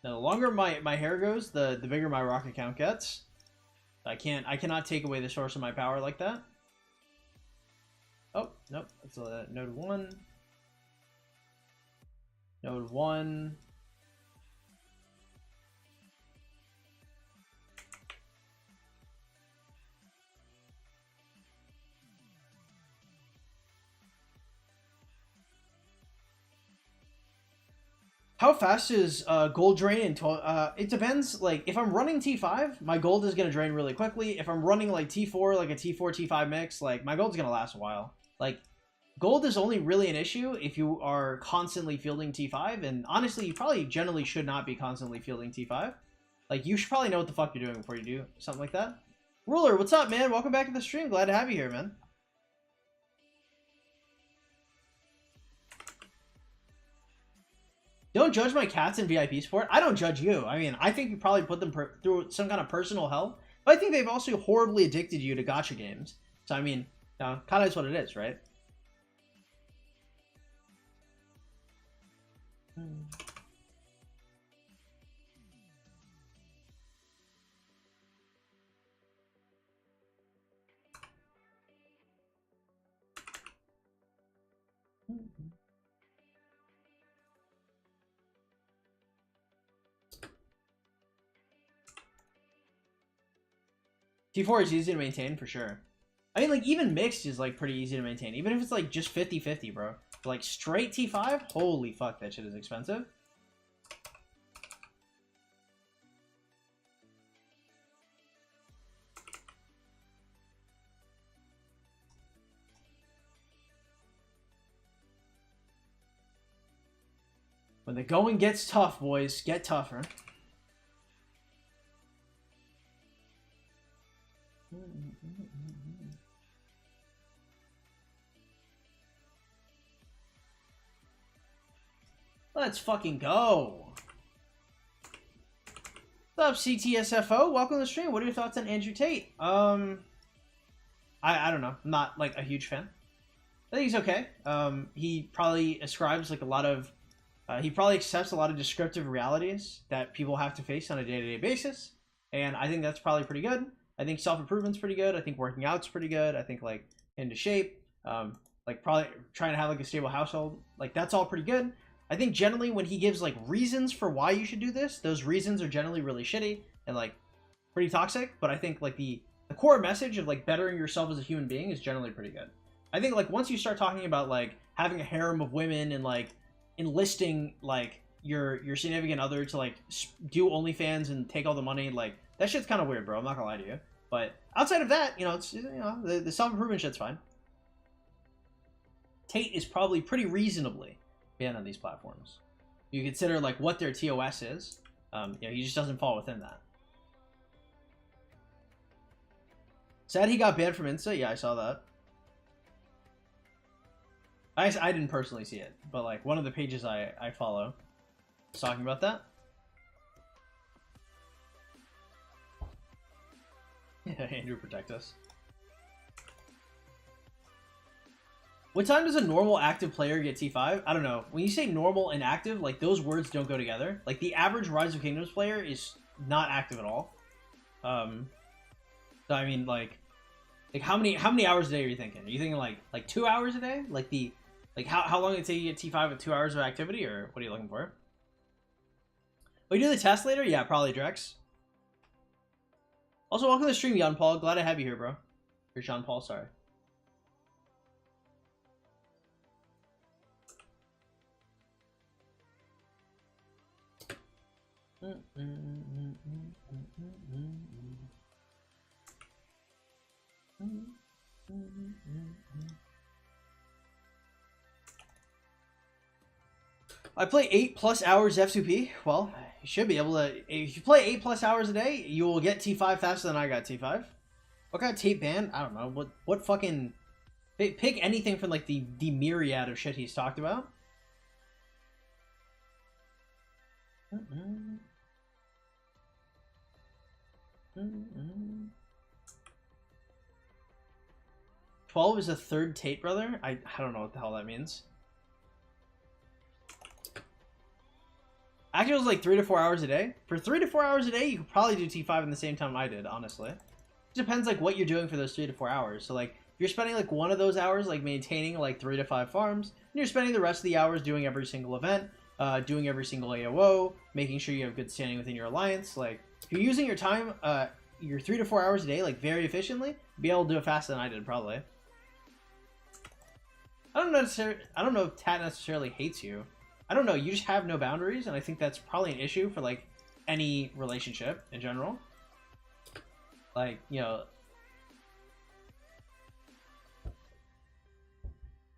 Now, the longer my hair goes, the bigger my rocket count gets. I cannot take away the source of my power like that. Oh, nope. That's a node 1. Node 1. How fast is gold drain in it depends. Like, if I'm running T5, my gold is going to drain really quickly. If I'm running, like, T4, like a T4, T5 mix, like, my gold's going to last a while. Like, gold is only really an issue if you are constantly fielding T5, and honestly, you probably generally should not be constantly fielding T5. Like, you should probably know what the fuck you're doing before you do something like that. Ruler, what's up, man? Welcome back to the stream. Glad to have you here, man. Don't judge my cats in VIP sport. I don't judge you. I mean, I think you probably put them through some kind of personal hell. But I think they've also horribly addicted you to gacha games. So, I mean, kind of is what it is, right? T4 is easy to maintain for sure. I mean, like, even mixed is, like, pretty easy to maintain. Even if it's, like, just 50-50, bro. But, like, straight T5? Holy fuck, that shit is expensive. When the going gets tough, boys, get tougher. Let's fucking go. What's up, CTSFO? Welcome to the stream. What are your thoughts on Andrew Tate? I don't know. I'm not, like, a huge fan. I think he's okay. He probably ascribes, like, a lot of... he probably accepts a lot of descriptive realities that people have to face on a day-to-day basis. And I think that's probably pretty good. I think self-improvement's pretty good. I think working out's pretty good. I think, like, into shape. Like, probably trying to have, like, a stable household. Like, that's all pretty good. I think generally when he gives, like, reasons for why you should do this, those reasons are generally really shitty and, like, pretty toxic. But I think, like, the core message of, like, bettering yourself as a human being is generally pretty good. I think, like, once you start talking about, like, having a harem of women and, like, enlisting, like, your significant other to, like, do OnlyFans and take all the money, like, that shit's kind of weird, bro. I'm not gonna lie to you. But outside of that, you know, it's, you know, the self-improvement shit's fine. Tate is probably pretty reasonably banned on these platforms. You consider, like, what their TOS is. You know, he just doesn't fall within that. Sad he got banned from Insta. Yeah, I saw that. I didn't personally see it, but, like, one of the pages I follow is talking about that. Yeah, Andrew, protect us. What time does a normal active player get T5? I don't know. When you say normal and active, like, those words don't go together. Like, the average Rise of Kingdoms player is not active at all. So, I mean, like how many hours a day are you thinking? Are you thinking, like 2 hours a day? Like, how long did it take you to get T5 with 2 hours of activity, or what are you looking for? Will you do the test later? Yeah, probably, Drex. Also, welcome to the stream, Jan Paul. Glad to have you here, bro. Or Jean Paul, sorry. I play 8+ hours F2P. Well, you should be able to. If you play 8+ hours a day, you will get T5 faster than I got T5. What kind of Tate ban? I don't know. What fucking... Pick anything from, like, the myriad of shit he's talked about. 12 is a third Tate brother? I don't know what the hell that means. Actually, it was like 3 to 4 hours a day. For 3 to 4 hours a day, you could probably do T5 in the same time I did, honestly. It depends, like, what you're doing for those 3 to 4 hours. So, like, if you're spending, like, one of those hours, like, maintaining, like, 3 to 5 farms, and you're spending the rest of the hours doing every single event, doing every single AOO, making sure you have good standing within your alliance. Like, if you're using your time, your 3 to 4 hours a day, like, very efficiently, be able to do it faster than I did, probably. I don't know if Tat necessarily hates you. I don't know, you just have no boundaries, and I think that's probably an issue for, like, any relationship in general. Like, you know,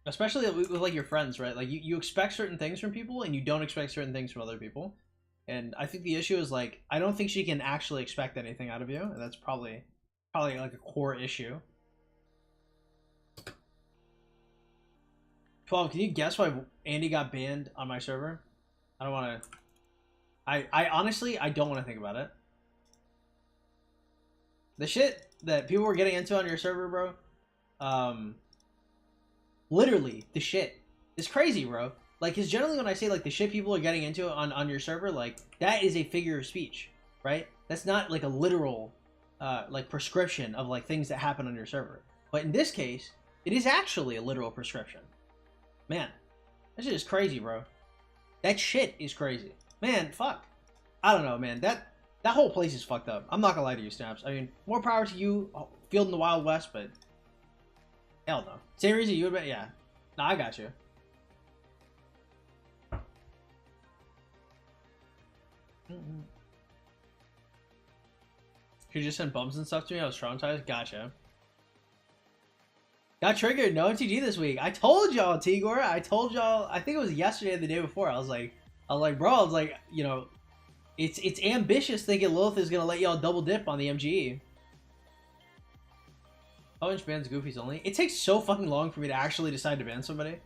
especially with like your friends, right? Like you expect certain things from people and you don't expect certain things from other people. And I think the issue is like, I don't think she can actually expect anything out of you. And that's probably like a core issue. 12, can you guess why Andy got banned on my server? I don't want to, I honestly, I don't want to think about it. The shit that people were getting into on your server, bro, literally the shit is crazy, bro. Like, because generally when I say like the shit people are getting into on your server, like that is a figure of speech, right? That's not like a literal like prescription of like things that happen on your server. But in this case, it is actually a literal prescription. Man, that shit is crazy, bro. That shit is crazy. Man, fuck. I don't know, man. That whole place is fucked up. I'm not gonna lie to you, Snaps. I mean, more power to you, fielding the Wild West, but hell no. Same reason you would bet, yeah. No, I got you. You just sent bumps and stuff to me. I was traumatized. Gotcha. Got triggered. No MTG this week. I told y'all, Tigor. I told y'all. I think it was yesterday or the day before. I was like, bro. I was like, you know, it's ambitious thinking Lilith is gonna let y'all double dip on the MGE. Oh, inch bans Goofies only. It takes so fucking long for me to actually decide to ban somebody.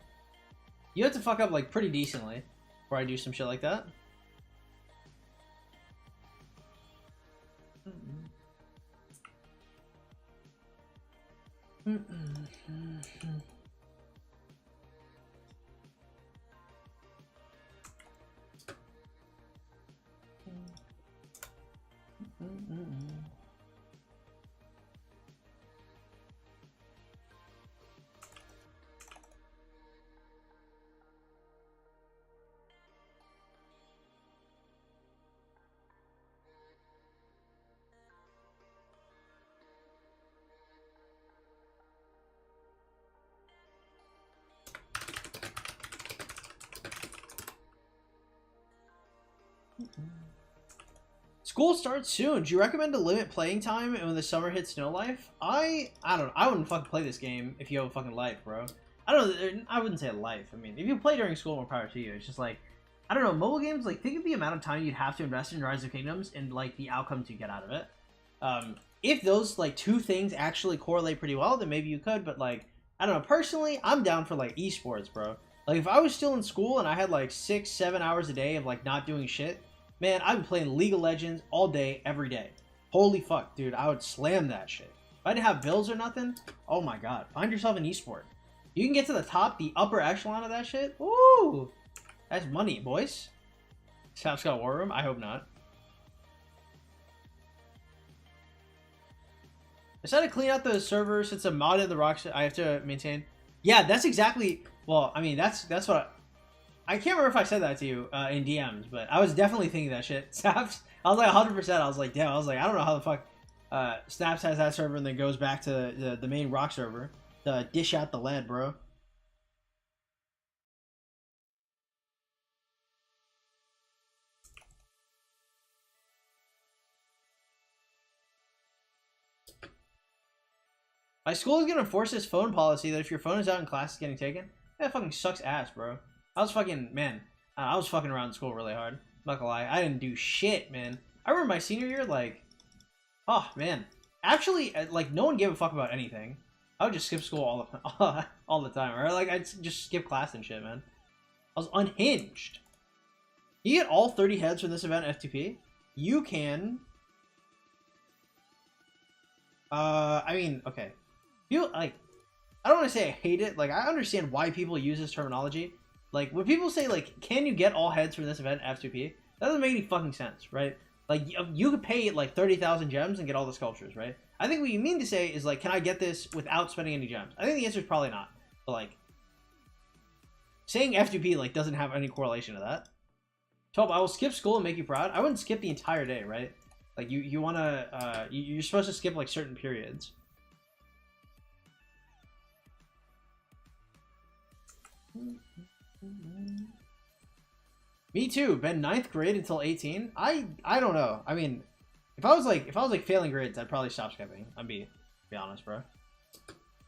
You have to fuck up like pretty decently before I do some shit like that. School starts soon. Do you recommend to limit playing time and when the summer hits no life? I don't know. I wouldn't fucking play this game if you have a fucking life, bro. I don't know. I wouldn't say a life. I mean, if you play during school, more power to you. It's just like, I don't know. Mobile games, like, think of the amount of time you'd have to invest in Rise of Kingdoms and, like, the outcomes you get out of it. If those, like, two things actually correlate pretty well, then maybe you could. But, like, I don't know. Personally, I'm down for, like, esports, bro. Like, if I was still in school and I had, like, 6-7 hours a day of, like, not doing shit, man, I've been playing League of Legends all day, every day. Holy fuck, dude. I would slam that shit. If I didn't have bills or nothing, oh my god. Find yourself an esport. You can get to the top, the upper echelon of that shit. Woo! That's money, boys. Snap's got War Room? I hope not. I decided to clean out the server since I'm modded the rocks I have to maintain. Yeah, that's exactly... Well, I mean, that's what... I can't remember if I said that to you in DMs, but I was definitely thinking that shit. Snaps, I was like 100%. I was like, damn. I was like, I don't know how the fuck Snaps has that server and then goes back to the main rock server to dish out the lead, bro. My school is gonna enforce this phone policy that if your phone is out in class, it's getting taken. That fucking sucks ass, bro. I was fucking, man, I was fucking around in school really hard. I'm not gonna lie. I didn't do shit, man. I remember my senior year, like, oh, man. Actually, like, no one gave a fuck about anything. I would just skip school all the time, or like, I'd just skip class and shit, man. I was unhinged. You get all 30 heads from this event F2P. You can... I mean, okay. You, like, I don't want to say I hate it. Like, I understand why people use this terminology. Like, when people say, like, can you get all heads from this event F2P? That doesn't make any fucking sense, right? Like, you could pay, like, 30,000 gems and get all the sculptures, right? I think what you mean to say is, like, can I get this without spending any gems? I think the answer is probably not. But, like, saying F2P, like, doesn't have any correlation to that. 12, I will skip school and make you proud. I wouldn't skip the entire day, right? Like, you want to, you're supposed to skip, like, certain periods. Me too. Been 9th grade until 18. I don't know. I mean, if I was like failing grades, I'd probably stop skipping. I'd be honest, bro.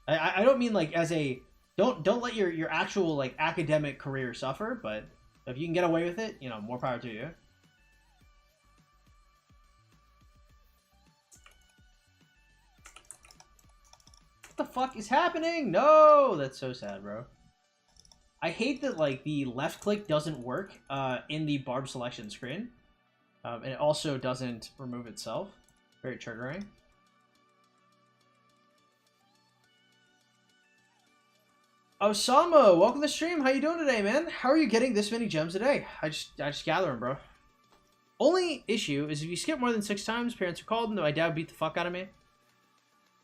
I don't mean like as a don't let your actual like academic career suffer, but if you can get away with it, you know, more power to you. What the fuck is happening? No, that's so sad, bro. I hate that like the left click doesn't work in the barb selection screen. And it also doesn't remove itself. Very triggering. Osama, welcome to the stream. How you doing today, man? How are you getting this many gems a day? I just gather them, bro. Only issue is if you skip more than 6 times, parents are called, and my dad would beat the fuck out of me.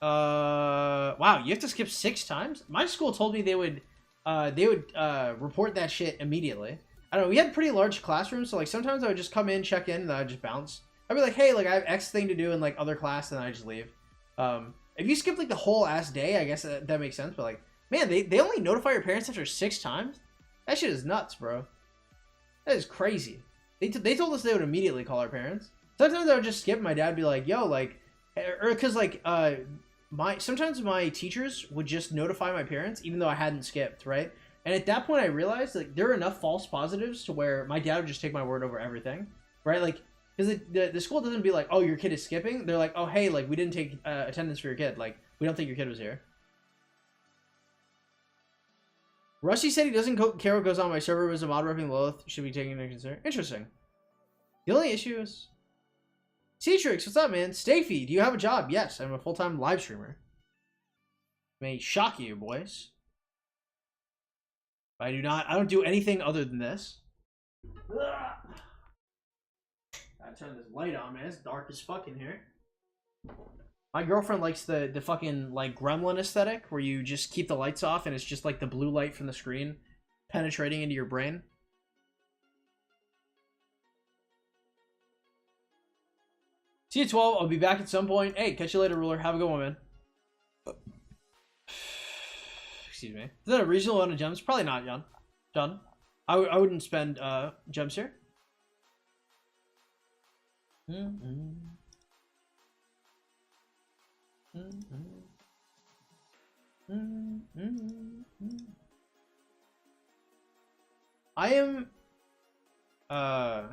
Wow, you have to skip 6 times? My school told me they would report that shit immediately. I don't know, we had pretty large classrooms, so like sometimes I would just come in, check in, and then I'd just bounce. I'd be like, hey, like I have X thing to do in like other class, and then I just leave. If you skip like the whole ass day, I guess that makes sense, but like, man, they only notify your parents after 6 times? That shit is nuts, bro. That is crazy. They told us they would immediately call our parents. Sometimes I would just skip, my dad would be like, yo, like, or because like, sometimes my teachers would just notify my parents, even though I hadn't skipped, right? And at that point, I realized like there are enough false positives to where my dad would just take my word over everything, right? Like, because the school doesn't be like, oh, your kid is skipping. They're like, oh, hey, like we didn't take attendance for your kid. Like, we don't think your kid was here. Rusty said he doesn't care what goes on my server, but as a mod repping Lilith should be taken into consideration. Interesting. The only issue is Cetrix, what's up, man? Stafy, do you have a job? Yes, I'm a full-time live streamer. May shock you, boys. I don't do anything other than this. Ugh. Gotta turn this light on, man. It's dark as fuck in here. My girlfriend likes the fucking like gremlin aesthetic where you just keep the lights off and it's just like the blue light from the screen penetrating into your brain. See you at 12. I'll be back at some point. Hey, catch you later, Ruler. Have a good one, man. Excuse me. Is that a reasonable amount of gems? Probably not, John. I wouldn't spend gems here. I am oh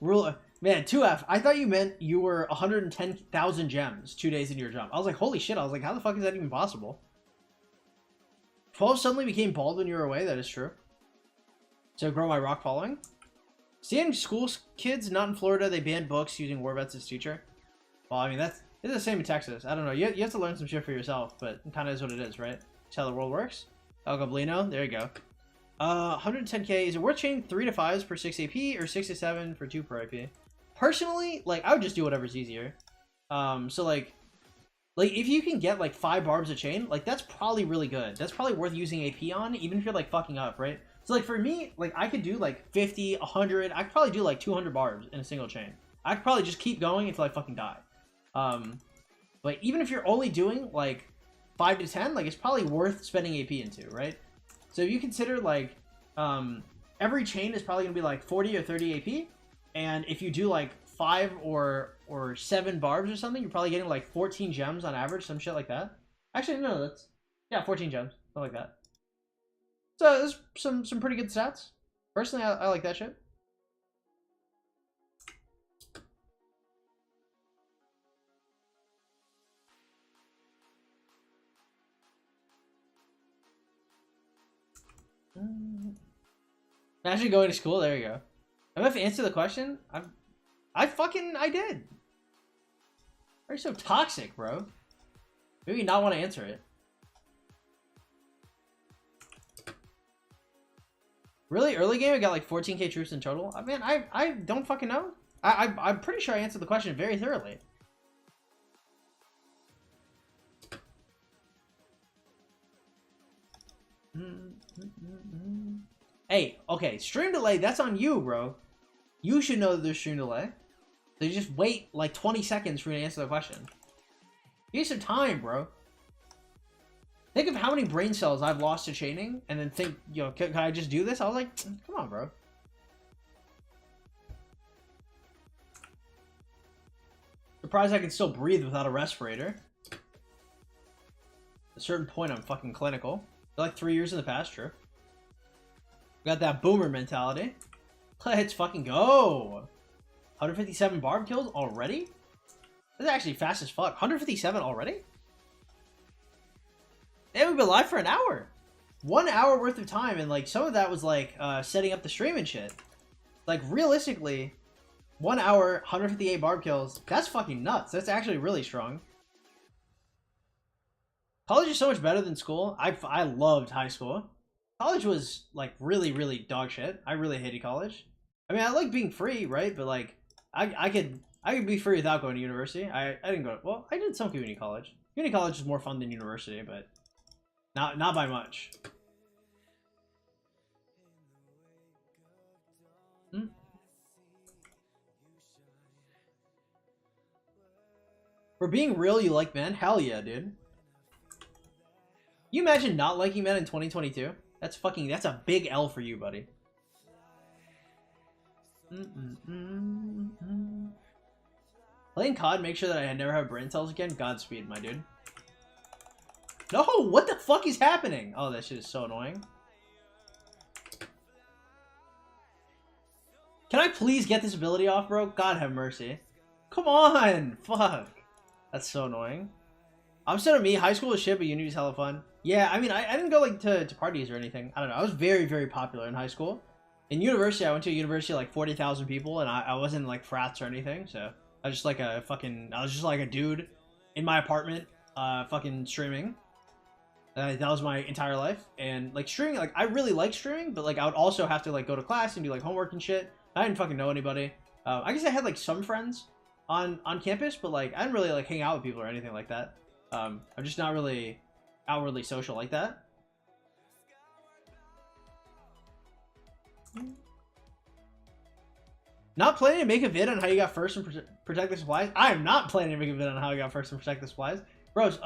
Ruler, man, 2F, I thought you meant you were 110,000 gems 2 days into your jump. I was like, holy shit. I was like, how the fuck is that even possible? 12 suddenly became bald when you were away. That is true. So grow my rock following. Seeing school kids not in Florida, they banned books using war vets as teacher. Well, I mean, it's the same in Texas. I don't know. You have to learn some shit for yourself, but it kind of is what it is, right? That's how the world works. El Goblino, there you go. 110k. Is it worth chaining 3 to 5s per 6 AP or 6 to 7 for 2 per AP? Personally, like, I would just do whatever's easier. So like if you can get like 5 barbs a chain, like that's probably really good. That's probably worth using AP on, even if you're like fucking up, right? So like for me, like I could do like 50, 100. I could probably do like 200 barbs in a single chain. I could probably just keep going until I fucking die. But even if you're only doing like 5 to 10, like it's probably worth spending AP into, right? So if you consider like every chain is probably gonna be like 40 or 30 AP, and if you do like 5 or 7 barbs or something, you're probably getting like 14 gems on average, some shit like that. Actually, no, that's 14 gems, something like that. So there's some pretty good stats. Personally, I like that shit. Imagine going to school. There you go. I'm gonna answer the question. I did. Why are you so toxic, bro? Maybe not want to answer it. Really, early game I got like 14k troops in total. Man, I don't fucking know. I'm pretty sure I answered the question very thoroughly. Hey, okay, stream delay, that's on you, bro. You should know that there's stream delay. So you just wait like 20 seconds for me to answer the question. Give me some time, bro. Think of how many brain cells I've lost to chaining, and then think, yo, can I just do this? I was like, come on, bro. Surprised I can still breathe without a respirator. At a certain point, I'm fucking clinical. Like 3 years in the past, true. Got that boomer mentality. Let's fucking go. 157 barb kills already? That's actually fast as fuck. 157 already? Hey, we've been live for an hour. 1 hour worth of time, and like some of that was like setting up the stream and shit. Like realistically, 1 hour, 158 barb kills. That's fucking nuts. That's actually really strong. College is so much better than school. I loved high school. College was like really dog shit. I really hated college. I mean, I like being free, right? But like, I could be free without going to university. I didn't go. Well, I did some community college. Community college is more fun than university, but not by much. For being real, you like men? Hell yeah, dude. You imagine not liking men in 2022? That's a big L for you, buddy. Playing COD, make sure that I never have brain cells again. Godspeed, my dude. No, what the fuck is happening? Oh, that shit is so annoying. Can I please get this ability off, bro? God have mercy. Come on, fuck. That's so annoying. Opposite of me, high school is shit, but uni is hella fun. Yeah, I mean, I didn't go like to parties or anything. I don't know. I was very popular in high school. In university, I went to a university of like 40,000 people, and I wasn't like frats or anything. So I was just like a dude in my apartment, fucking streaming. That was my entire life. And like streaming, like I really like streaming, but like I would also have to like go to class and do like homework and shit. I didn't fucking know anybody. I guess I had like some friends on campus, but like I didn't really like hang out with people or anything like that. I'm just not really outwardly social like that. Not planning to make a vid on how you got first and protect the supplies. I am not planning to make a vid on how you got first and protect the supplies. Bros,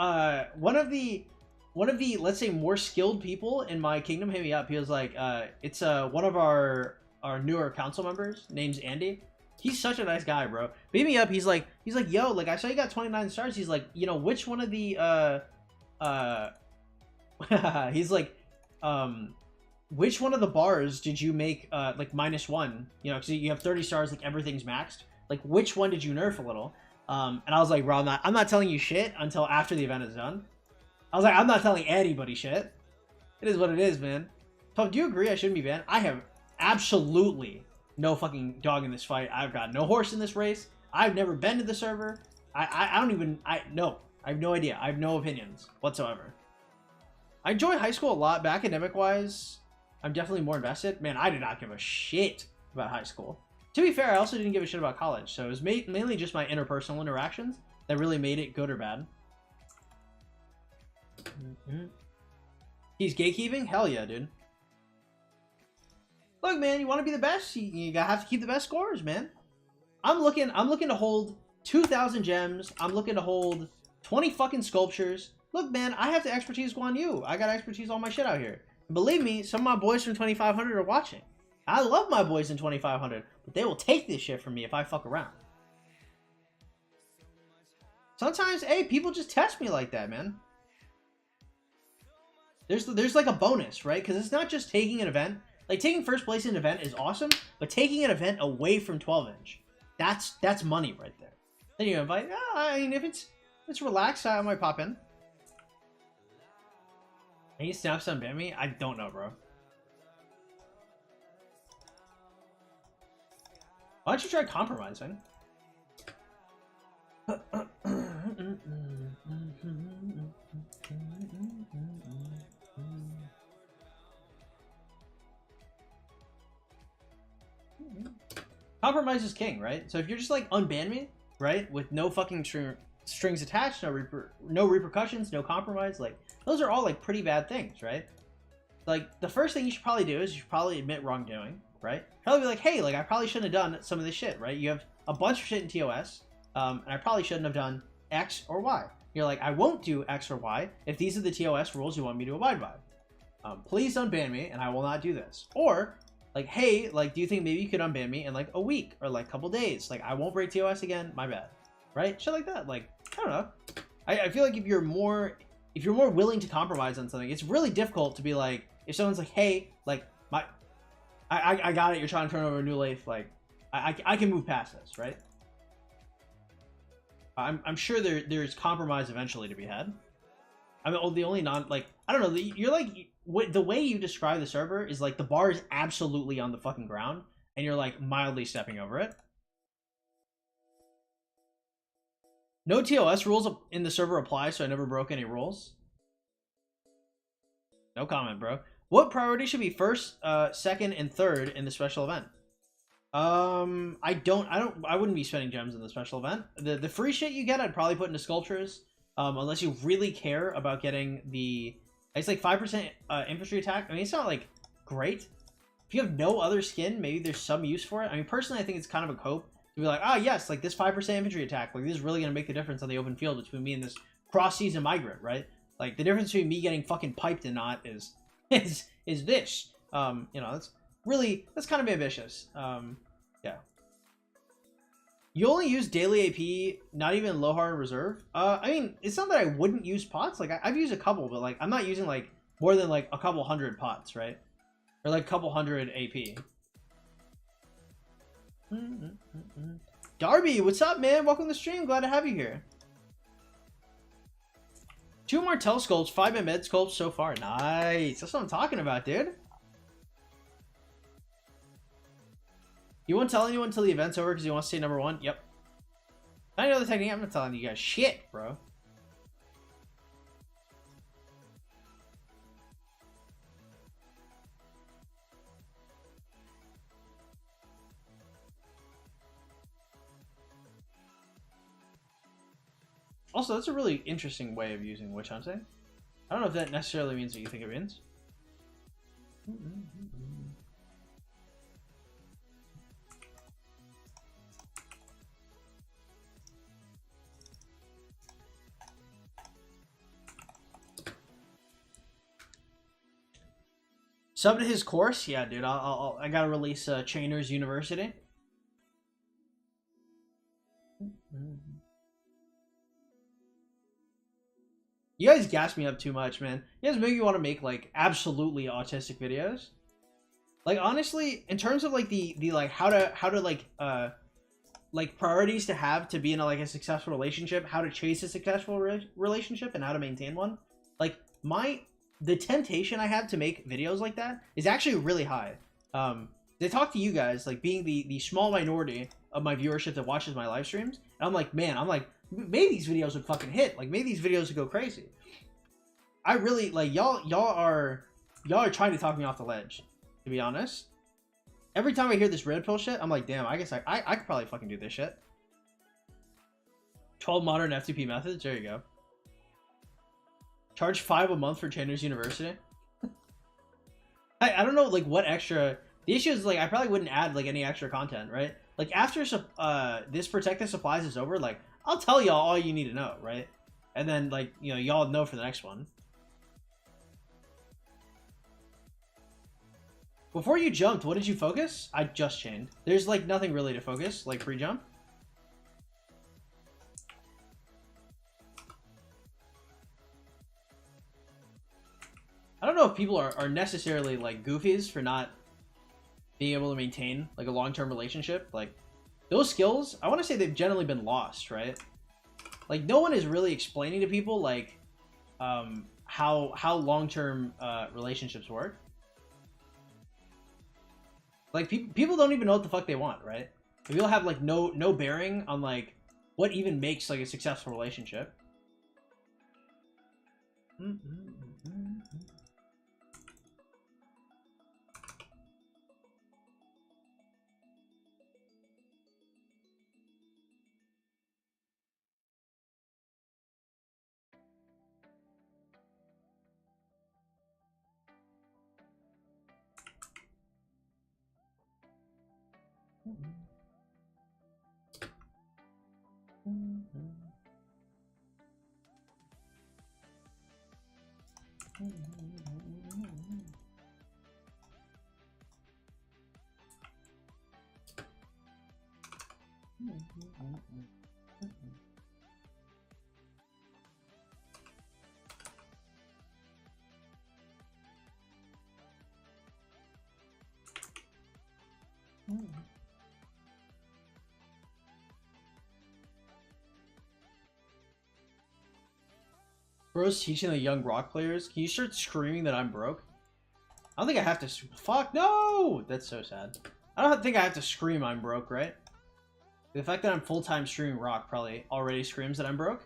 one of the let's say more skilled people in my kingdom hit me up. He was like, it's one of our newer council members, name's Andy. He's such a nice guy, bro. Beat me up. He's like, yo, like I saw you got 29 stars. He's like, you know, which one of the he's like, which one of the bars did you make like -1? You know, because you have 30 stars, like everything's maxed. Like, which one did you nerf a little? And I was like, bro, I'm not telling you shit until after the event is done. I was like, I'm not telling anybody shit. It is what it is, man. Tom, do you agree I shouldn't be banned? I have absolutely no fucking dog in this fight. I've got no horse in this race. I've never been to the server. I have no idea. I have no opinions whatsoever. I enjoy high school a lot, but academic-wise, I'm definitely more invested. Man, I did not give a shit about high school. To be fair, I also didn't give a shit about college, so it was mainly just my interpersonal interactions that really made it good or bad. He's gatekeeping? Hell yeah, dude. Look, man, you want to be the best? You gotta have to keep the best scores, man. I'm looking to hold 2,000 gems. I'm looking to hold 20 fucking sculptures. Look, man, I have the expertise go on you. I got expertise on my shit out here. And believe me, some of my boys from 2,500 are watching. I love my boys in 2,500, but they will take this shit from me if I fuck around. Sometimes, hey, people just test me like that, man. There's like a bonus, right? Because it's not just taking an event. Like, taking first place in an event is awesome, but taking an event away from 12-inch, that's money right there. Then you invite, I mean, if it's relaxed, I might pop in. Any snaps on ban me? I don't know, bro. Why don't you try compromising? Compromise is king, right? So if you're just like unban me, right, with no fucking strings attached, no repercussions, no compromise, like those are all like pretty bad things, right? like the first thing you should probably do is you should probably admit wrongdoing, right? Probably be like, hey, like I probably shouldn't have done some of this shit, right? You have a bunch of shit in TOS, and I probably shouldn't have done X or Y. You're like, I won't do X or Y if these are the TOS rules you want me to abide by. Please unban me, and I will not do this. Or like, hey, like, do you think maybe you could unban me in like a week or like a couple days? Like, I won't break TOS again. My bad, right? Shit like that. Like, I don't know. I feel like if you're more willing to compromise on something, it's really difficult to be like, if someone's like, hey, like I got it, you're trying to turn over a new lathe, like I can move past this, right? I'm sure there's compromise eventually to be had. I mean, the only like, I don't know, you're like, the way you describe the server is like the bar is absolutely on the fucking ground and you're like mildly stepping over it. No TOS rules in the server apply, so I never broke any rules. No comment, bro. What priority should be first, second, and third in the special event? I wouldn't be spending gems in the special event. The free shit you get, I'd probably put into sculptures. Unless you really care about getting it's like 5% infantry attack. I mean, it's not like great. If you have no other skin, maybe there's some use for it. I mean, personally, I think it's kind of a cope to be like, ah, yes, like this 5% infantry attack, like this is really gonna make the difference on the open field between me and this cross-season migrant, right? Like the difference between me getting fucking piped and not is this. You know, that's kind of ambitious. Yeah. You only use daily AP, not even low hard reserve. I mean, it's not that I wouldn't use pots. Like I've used a couple, but like I'm not using like more than like a couple hundred pots, right? Or like a couple hundred AP. Darby, what's up, man? Welcome to the stream. Glad to have you here. 2 Martel sculpts, 5 med sculpts so far. Nice. That's what I'm talking about, dude. You won't tell anyone until the event's over because you want to stay number 1? Yep. I know the technique. I'm not telling you guys shit, bro. Also, that's a really interesting way of using witch hunting. I don't know if that necessarily means what you think it means. Sub to his course? Yeah, dude. I gotta release Chainers University. You guys gas me up too much, man. You guys make me want to make like absolutely autistic videos. Like honestly, in terms of like the like how to like priorities to have to be in a successful relationship, how to chase a successful relationship, and how to maintain one. Like the temptation I have to make videos like that is actually really high. They talk to you guys like being the small minority of my viewership that watches my live streams, and I'm like, man, maybe these videos would fucking hit. Like maybe these videos would go crazy. I really like y'all are trying to talk me off the ledge, to be honest. Every time I hear this red pill shit, I'm like, damn, I guess I could probably fucking do this shit. 12 modern F2P methods, there you go. Charge 5 a month for Chainers University. I don't know like what extra. The issue is like I probably wouldn't add like any extra content, right? Like after this protective supplies is over, like I'll tell y'all all you need to know, right? And then like, you know, y'all know for the next one. Before you jumped, what did you focus? I just chained. There's like nothing really to focus, like pre-jump. I don't know if people are necessarily like goofies for not being able to maintain like a long-term relationship. Like those skills, I want to say they've generally been lost, right? Like no one is really explaining to people like how long-term relationships work. Like people don't even know what the fuck they want, right? People have like no bearing on like what even makes like a successful relationship. Bro's teaching the young rock players. Can you start screaming that I'm broke? I don't think I have to. Fuck no! That's so sad. I don't think I have to scream I'm broke, right? The fact that I'm full-time streaming rock probably already screams that I'm broke.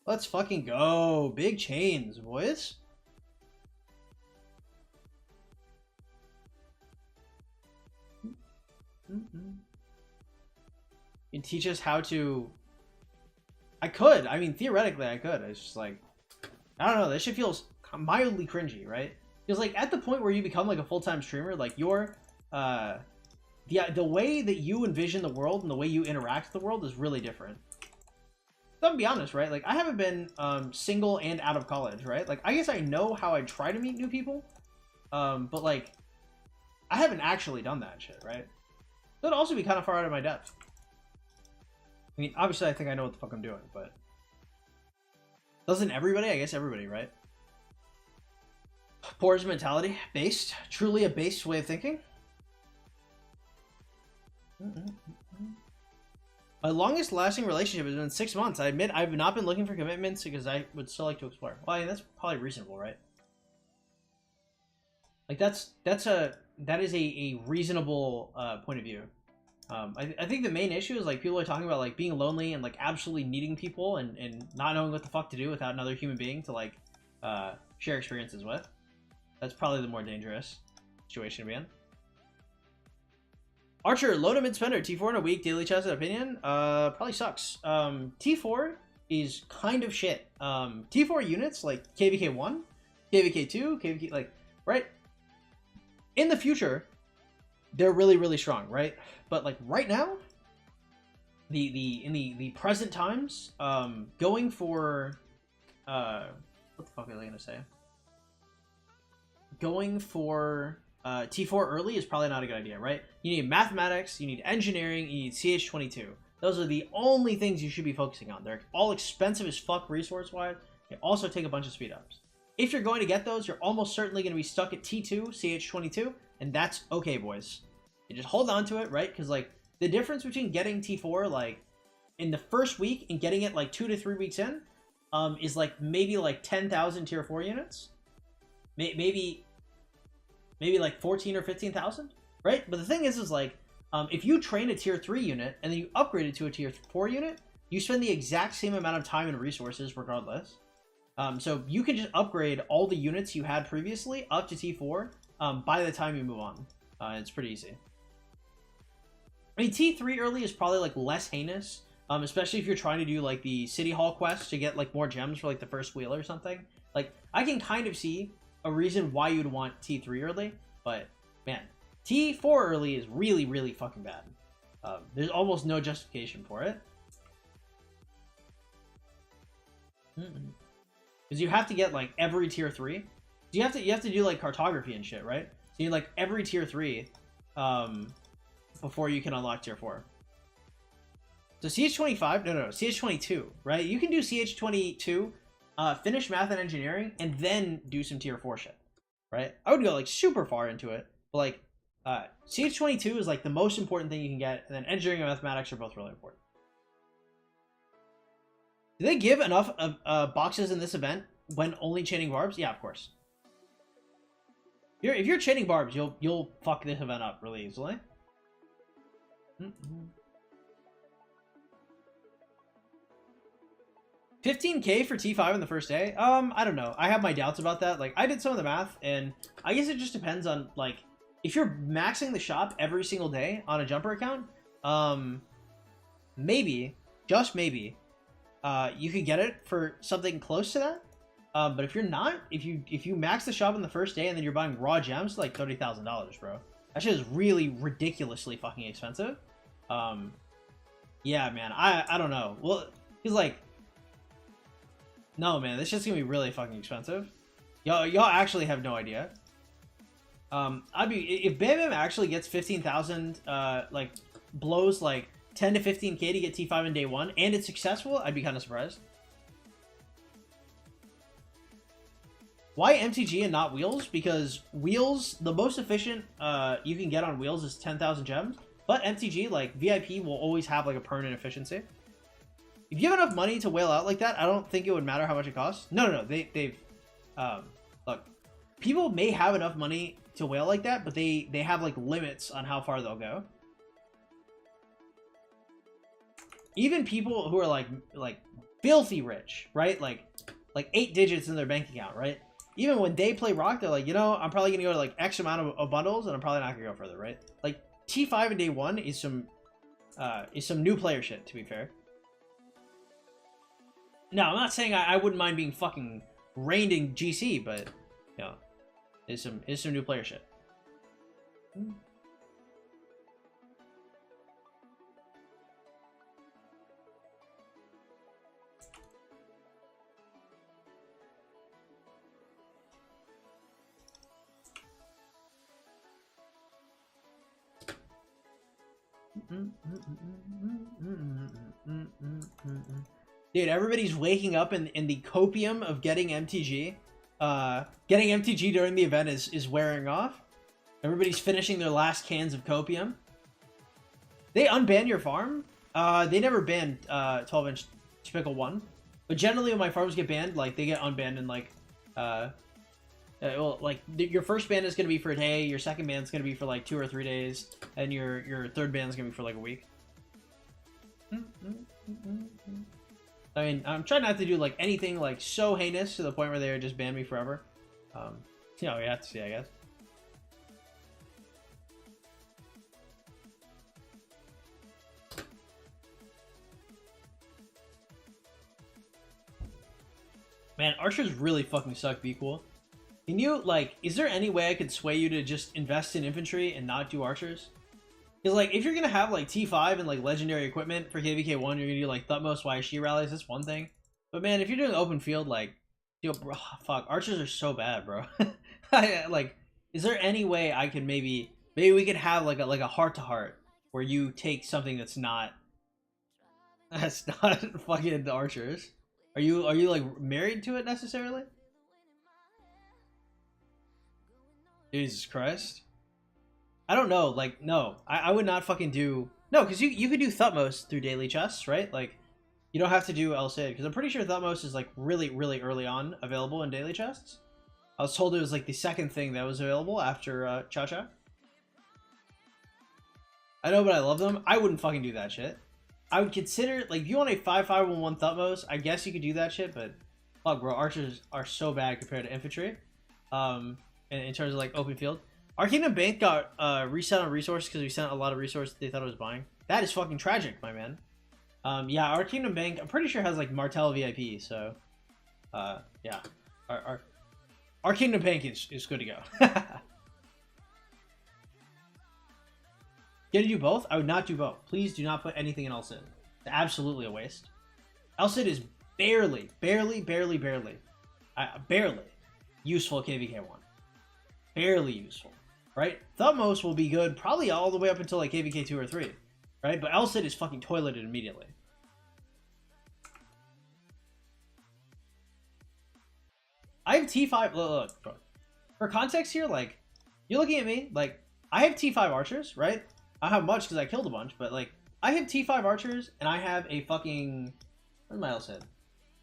Let's fucking go. Big chains, boys. You can teach us how to... I could. I mean, theoretically, I could. It's just like... I don't know. This shit feels mildly cringy, right? Because, like, at the point where you become, like, a full-time streamer, like, your... the way that you envision the world and the way you interact with the world is really different. So I'm be honest, right? Like, I haven't been single and out of college, right? Like, I guess I know how I try to meet new people, but like, I haven't actually done that shit, right? So it'd also be kind of far out of my depth. I mean, obviously, I think I know what the fuck I'm doing, but doesn't everybody? I guess everybody, right? Poor's mentality, based, truly a based way of thinking. My longest lasting relationship has been 6 months. I admit I've not been looking for commitments because I would still like to explore. Well, I mean, that's probably reasonable, right? Like that is a reasonable point of view. I think the main issue is like people are talking about like being lonely and like absolutely needing people and not knowing what the fuck to do without another human being to like share experiences with. That's probably the more dangerous situation to be in. Archer, low to mid spender, T4 in a week, daily chest opinion, probably sucks. T4 is kind of shit. T4 units like KVK1, KVK2, KVK, like, right? In the future, they're really, really strong, right? But like right now, in the present times, going for, what the fuck was I gonna say? Going for T4 early is probably not a good idea, right? You need mathematics, you need engineering, you need CH22. Those are the only things you should be focusing on. They're all expensive as fuck resource-wise. They also take a bunch of speed-ups. If you're going to get those, you're almost certainly going to be stuck at T2, CH22, and that's okay, boys. You just hold on to it, right? Because, like, the difference between getting T4, like, in the first week and getting it, like, 2 to 3 weeks in, is, like, maybe, like, 10,000 Tier 4 units. Maybe like 14 or 15,000, right? But the thing is like, if you train a Tier 3 unit and then you upgrade it to a Tier 4 unit, you spend the exact same amount of time and resources regardless. So you can just upgrade all the units you had previously up to T4 by the time you move on. It's pretty easy. I mean, T3 early is probably like less heinous, especially if you're trying to do like the City Hall quest to get like more gems for like the first wheel or something. Like, I can kind of see a reason why you'd want T3 early, but man, T4 early is really, really fucking bad. There's almost no justification for it. Because you have to get like every Tier 3. You have to do like cartography and shit, right? So you need like every Tier 3 before you can unlock Tier 4. So CH25, no, CH22, right? You can do CH22, finish math and engineering, and then do some Tier 4 shit, right? I would go like super far into it, but like CH22 is like the most important thing you can get, and then engineering and mathematics are both really important. Do they give enough boxes in this event when only chaining barbs? Yeah, of course. If you're chaining barbs, you'll fuck this event up really easily. 15K for T5 on the first day? I don't know. I have my doubts about that. Like, I did some of the math, and I guess it just depends on, like, if you're maxing the shop every single day on a jumper account, maybe, just maybe, you could get it for something close to that. But if you're not, if you max the shop on the first day and then you're buying raw gems, like $30,000, bro. That shit is really ridiculously fucking expensive. Yeah, man, I don't know. Well, he's like, no, man, this shit's gonna be really fucking expensive. Y'all actually have no idea. I'd be, if Bam Bam actually gets 15,000, like blows like 10 to 15k to get T5 in day one, and it's successful, I'd be kind of surprised. Why MTG and not Wheels? Because Wheels, the most efficient you can get on Wheels is 10,000 gems, but MTG, like VIP, will always have like a permanent efficiency. If you have enough money to whale out like that, I don't think it would matter how much it costs. No, they've look, people may have enough money to whale like that, but they have like limits on how far they'll go. Even people who are like filthy rich, right? Like 8 digits in their bank account, right? Even when they play Rock, they're like, you know, I'm probably gonna go to like X amount of bundles, and I'm probably not gonna go further, right? Like T5 in day one is some new player shit, to be fair. No, I'm not saying I wouldn't mind being fucking reigned in GC, but you know, is some new player shit. Dude, everybody's waking up in the copium of getting MTG. Getting MTG during the event is wearing off. Everybody's finishing their last cans of copium. They unban your farm? They never banned 12-inch Spickle 1. But generally when my farms get banned, like, they get unbanned in, like, well, like, your first ban is going to be for a day, your second ban is going to be for, like, 2 or 3 days, and your third ban is going to be for, like, a week. I mean, I'm trying not to do, like, anything, like, so heinous to the point where they would just ban me forever. You know, we have to see, I guess. Man, archers really fucking suck, be cool. Can you, like, is there any way I could sway you to just invest in infantry and not do archers? Because, like, if you're going to have, like, T5 and, like, legendary equipment for KVK1, you're going to do, like, Thutmose YSG rallies, that's one thing. But, man, if you're doing open field, like, yo, bro, fuck, archers are so bad, bro. Like, is there any way I could maybe we could have, like a heart-to-heart where you take something that's not fucking archers? Are you, like, married to it, necessarily? Jesus Christ. I don't know, like, no. I would not fucking do... No, because you could do Thutmose through daily chests, right? Like, you don't have to do El Cid, because I'm pretty sure Thutmose is, like, really, really early on available in daily chests. I was told it was, like, the second thing that was available after Cha-Cha. I know, but I love them. I wouldn't fucking do that shit. I would consider, like, if you want a 5.511 Thutmose, I guess you could do that shit, but fuck, bro, archers are so bad compared to infantry. In terms of, like, open field. Our Kingdom Bank got reset on resource because we sent a lot of resources they thought it was buying. That is fucking tragic, my man. Yeah, our Kingdom Bank, I'm pretty sure has, like, Martell VIP, so yeah. Our Kingdom Bank is good to go. Gonna do both? I would not do both. Please do not put anything in El Cid. It's absolutely a waste. El Cid is barely useful KVK1. Barely useful, right? Thutmose will be good probably all the way up until, like, KVK 2 or 3, right? But El Cid is fucking toileted immediately. I have T5, look, bro. For context here, like, you're looking at me, like, I have T5 archers, right? I don't have much because I killed a bunch, but, like, I have T5 archers, and I have a fucking, where's my El Cid?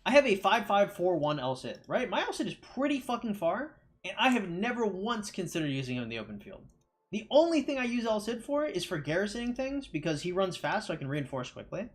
I have a 5.541 El Cid, right? My El Cid is pretty fucking far, and I have never once considered using him in the open field. The only thing I use El Cid for is for garrisoning things, because he runs fast so I can reinforce quickly.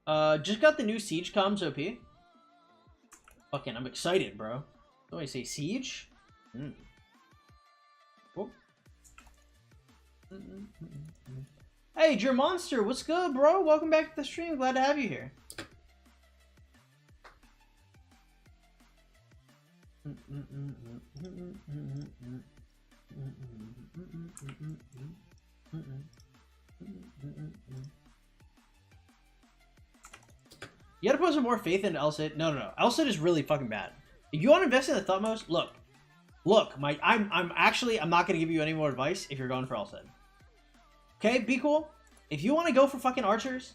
Just got the new Siege comms OP. Fucking, I'm excited, bro. What do I say, Siege? Mm. Oh. Hey, Jer Monster, what's good, bro? Welcome back to the stream. Glad to have you here. You gotta put some more faith into Elcid. No. Elcid is really fucking bad. If you want to invest in the Thutmose, look, I'm not gonna give you any more advice if you're going for Elcid. Okay, be cool. If you want to go for fucking archers,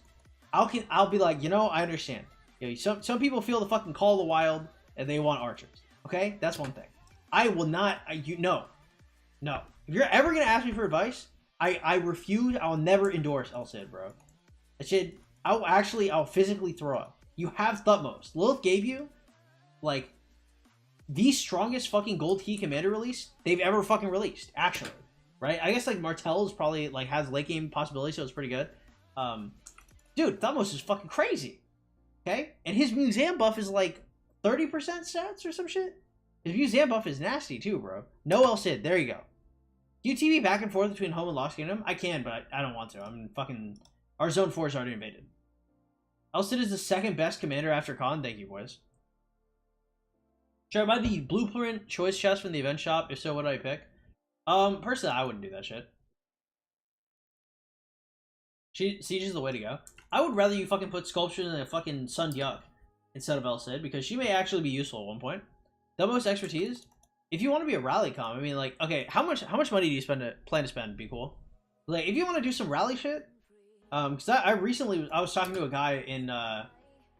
I'll be like, you know, I understand. You know, some people feel the fucking call of the wild and they want archers. Okay, that's one thing. I will not. No. If you're ever gonna ask me for advice, I refuse. I'll never endorse Elcid, bro. That shit. I'll physically throw up. You have Thutmose. Lilith gave you, like, the strongest fucking gold key commander release they've ever fucking released, actually. Right? I guess, like, Martell is probably, like, has late game possibility, so it's pretty good. Dude, Thutmose is fucking crazy. Okay? And his museum buff is, like, 30% stats or some shit? His museum buff is nasty, too, bro. No Elcid. There you go. Do you TV back and forth between home and Lost Kingdom? I can, but I don't want to. I'm fucking... Our Zone 4 is already invaded. Elcid is the second best commander after Khan. Thank you, boys. Should I buy the blueprint choice chest from the event shop? If so, what do I pick? Personally, I wouldn't do that shit. Siege is the way to go. I would rather you fucking put Sculpture in a fucking Sun Yuck instead of Elcid, because she may actually be useful at one point. Thutmose expertise. If you want to be a rally com, I mean, like, okay, how much money do you plan to spend? Be cool. Like, if you want to do some rally shit, because I was talking to a guy in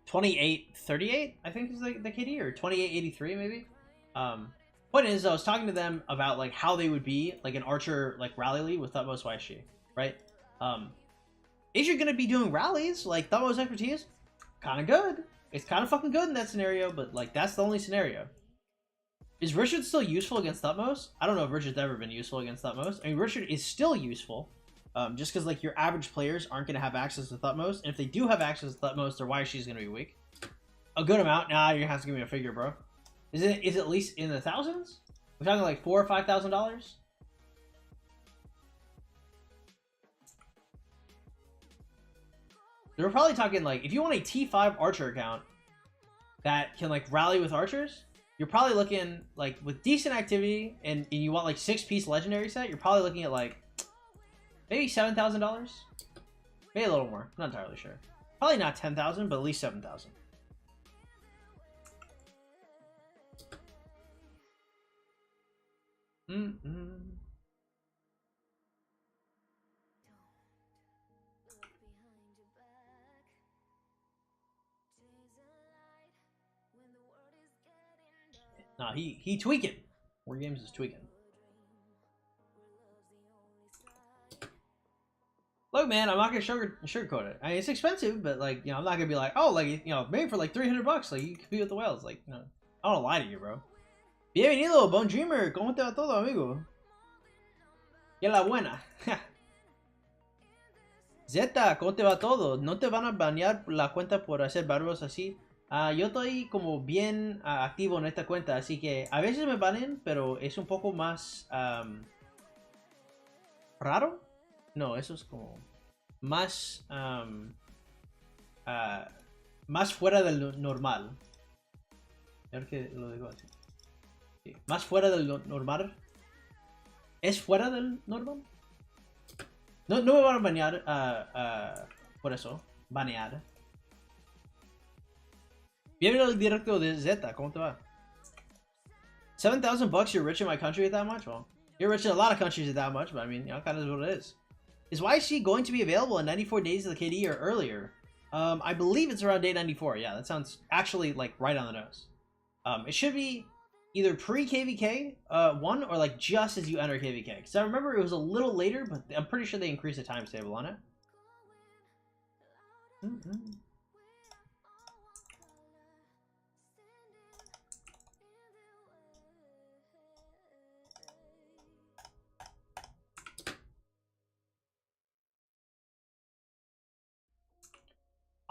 2838, I think is the KD, or 2883 maybe. Point is, I was talking to them about like how they would be like an archer like rally lead with Thutmose YSG, right? If you're gonna be doing rallies, like Thutmose expertise, kind of good. It's kind of fucking good in that scenario, but like that's the only scenario. Is Richard still useful against Thutmose? I don't know if Richard's ever been useful against Thutmose. I mean, Richard is still useful. Just because like your average players aren't going to have access to Thutmose, and if they do have access to Thutmose, their YSG is going to be weak. A good amount. Nah, you're going to have to give me a figure, bro. Is it at least in the thousands? We're talking like $4,000 or $5,000. We're probably talking like if you want a T5 archer account that can like rally with archers, you're probably looking like with decent activity, and you want like 6-piece legendary set. You're probably looking at like maybe $7,000, maybe a little more. I'm not entirely sure. Probably not 10,000, but at least 7,000. Nah, he tweaking. War Games is tweaking. Look, man, I'm not gonna sugarcoat it. I mean, it's expensive, but like, you know, I'm not gonna be like, oh, like, you know, maybe for like $300, like you compete with the whales. Like, you know, I don't lie to you, bro. Bienvenido, bon dreamer. ¿Cómo te va todo, amigo? Y la buena. Zeta, ¿cómo te va todo? ¿No te van a banear la cuenta por hacer barbos así? Yo estoy como bien activo en esta cuenta, así que a veces me banen, pero es un poco más raro. No, eso es como más más fuera del normal. A ver que lo digo así. Sí. Más fuera del normal. ¿Es fuera del normal? No me van a banear por eso. Banear. Bienvenido al directo de Zeta. ¿Cómo te va? $7,000, you're rich in my country at that much? Well, you're rich in a lot of countries at that much, but I mean, you know, kind of is what it is. Is YSG going to be available in 94 days of the KD or earlier? I believe it's around day 94. Yeah, that sounds actually like right on the nose. It should be either pre-KVK 1 or like just as you enter KVK. Because I remember it was a little later, but I'm pretty sure they increased the times table on it.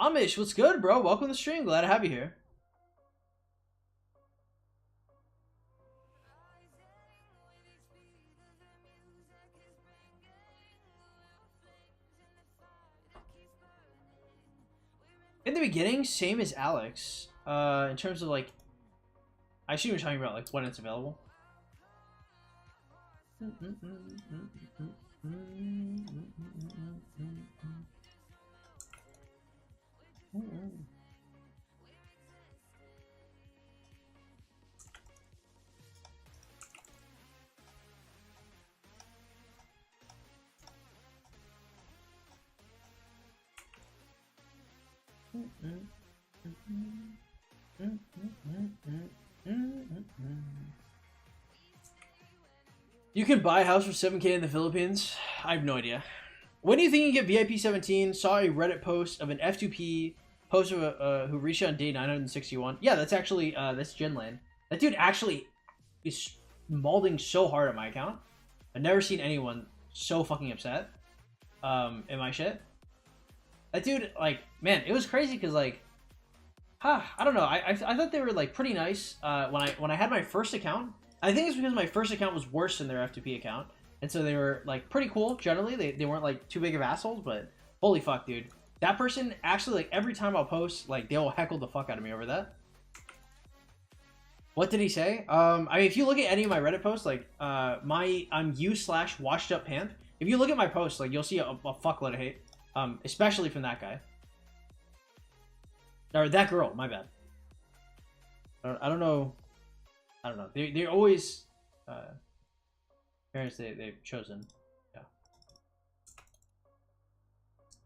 Amish, what's good, bro? Welcome to the stream. Glad to have you here. In the beginning, same as Alex. In terms of like, I assume you're talking about like when it's available. You can buy a house for 7K in the Philippines? I have no idea. When do you think you get VIP 17? Saw a Reddit post of an F2P post of who reached on day 961. Yeah, that's actually that's Jinland. That dude actually is malding so hard at my account. I've never seen anyone so fucking upset in my shit. That dude, like, man, it was crazy because like, I don't know. I thought they were like pretty nice when I had my first account. I think it's because my first account was worse than their F2P account, and so they were like pretty cool generally. They weren't like too big of assholes, but holy fuck, dude, that person actually like every time I'll post, like they'll heckle the fuck out of me over that. What did he say? I mean, if you look at any of my Reddit posts, like I'm u/washed up pant. If you look at my posts, like you'll see a fuckload of hate, especially from that guy. Or that girl, my bad. I don't know. They're always parents they've chosen. Yeah.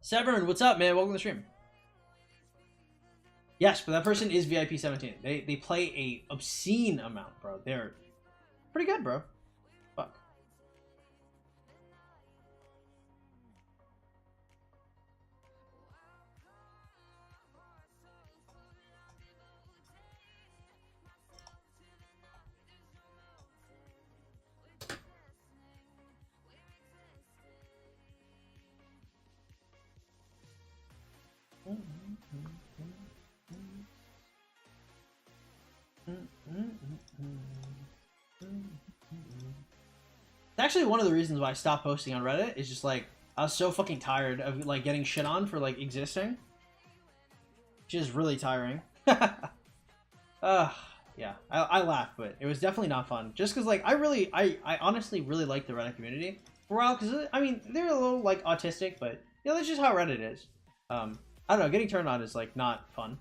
Severn, what's up, man? Welcome to the stream. Yes, but that person is VIP 17. They play a obscene amount, bro. They're pretty good, bro. Fuck. Actually, one of the reasons why I stopped posting on Reddit is just like I was so fucking tired of like getting shit on for like existing. Which is really tiring. Yeah, I laugh, but it was definitely not fun. Just because like I honestly really like the Reddit community for a while, because I mean they're a little like autistic, but you know that's just how Reddit is. I don't know, getting turned on is like not fun.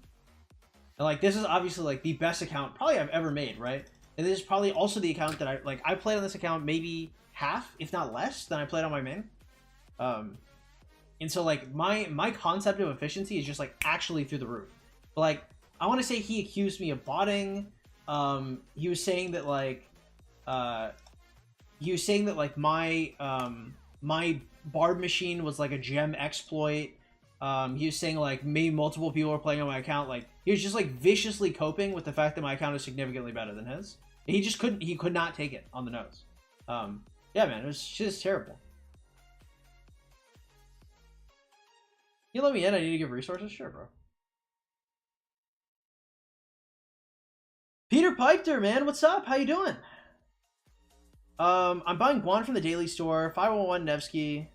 And like this is obviously like the best account probably I've ever made, right? And this is probably also the account that I played on this account maybe half, if not less, than I played on my main. And so like my concept of efficiency is just like actually through the roof. But like I want to say he accused me of botting. He was saying that like my barb machine was like a gem exploit. He was saying like maybe multiple people were playing on my account. Like he was just like viciously coping with the fact that my account is significantly better than his. He just he could not take it on the nose. Yeah, man, it was just terrible. You let me in, I need to give resources? Sure, bro. Peter Piper, man, what's up? How you doing? I'm buying Guan from the Daily Store. 511 Nevsky.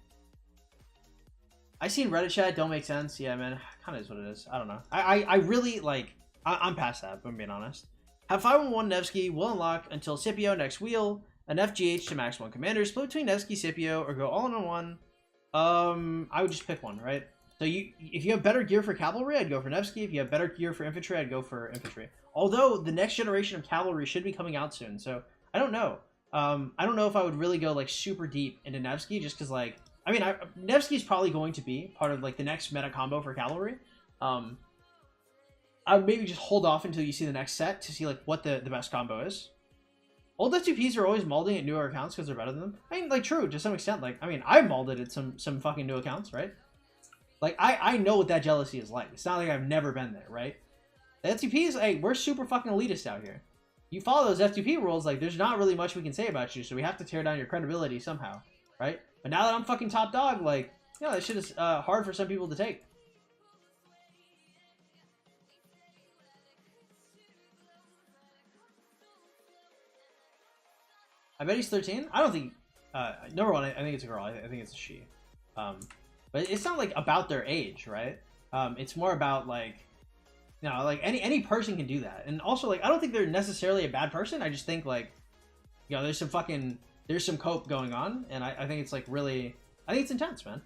I seen Reddit chat, don't make sense. Yeah, man, kind of is what it is. I don't know. I really, like, I'm past that, if I'm being honest. Have 511 Nevsky, will unlock until Scipio next wheel. An FGH to max 1 commander. Split between Nevsky, Scipio, or go all in on one. I would just pick one, right? So if you have better gear for cavalry, I'd go for Nevsky. If you have better gear for infantry, I'd go for infantry. Although the next generation of cavalry should be coming out soon, so I don't know. I don't know if I would really go like super deep into Nevsky, just because like I mean Nevsky is probably going to be part of like the next meta combo for cavalry. I would maybe just hold off until you see the next set to see like what the best combo is. Old F2Ps are always malding at newer accounts because they're better than them. I mean, like, true, to some extent. Like, I mean, I malded at some fucking new accounts, right? Like, I know what that jealousy is like. It's not like I've never been there, right? The F2Ps, hey, we're super fucking elitist out here. You follow those F2P rules, like, there's not really much we can say about you, so we have to tear down your credibility somehow, right? But now that I'm fucking top dog, like, you know, that shit is hard for some people to take. I bet he's 13. I don't think. Number one, I think it's a girl. I think it's a she. But it's not like about their age, right? It's more about like, you know, like any person can do that. And also, like, I don't think they're necessarily a bad person. I just think like, you know, there's some cope going on, and I think it's like really, I think it's intense, man.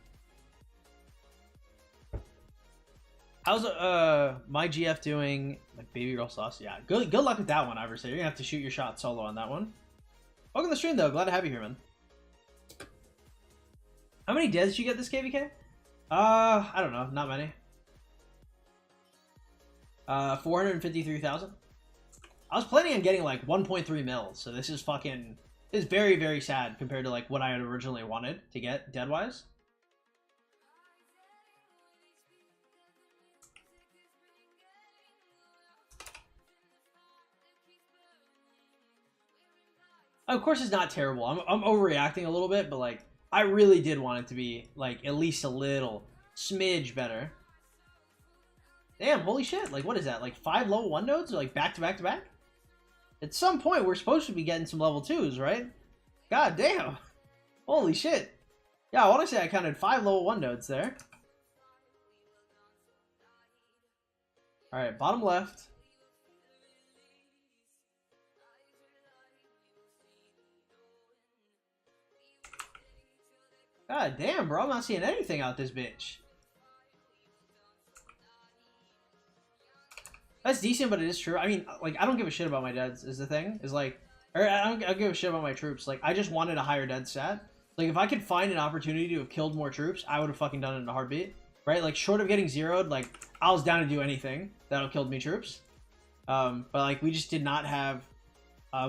How's my GF doing? Like baby girl sauce? Yeah, good luck with that one, Iverson. You're gonna have to shoot your shot solo on that one. Welcome to the stream though. Glad to have you here, man. How many deaths did you get this KVK? I don't know, not many. 453,000. I was planning on getting like 1.3 mils, so this is very, very sad compared to like what I had originally wanted to get dead wise. Of course, it's not terrible. I'm overreacting a little bit, but like I really did want it to be like at least a little smidge better. Damn, holy shit! Like what is that? Like 5 level 1 nodes, or like back to back to back? At some point, we're supposed to be getting some level 2s, right? God damn! Holy shit! Yeah, I want to say I counted 5 level 1 nodes there. All right, bottom left. God damn, bro. I'm not seeing anything out this bitch. That's decent, but it is true. I mean, like, I don't give a shit about my deads, is the thing. Is like, or I don't give a shit about my troops. Like, I just wanted a higher dead stat. Like, if I could find an opportunity to have killed more troops, I would have fucking done it in a heartbeat. Right? Like, short of getting zeroed, like, I was down to do anything that'll killed me troops. But, like, we just did not have...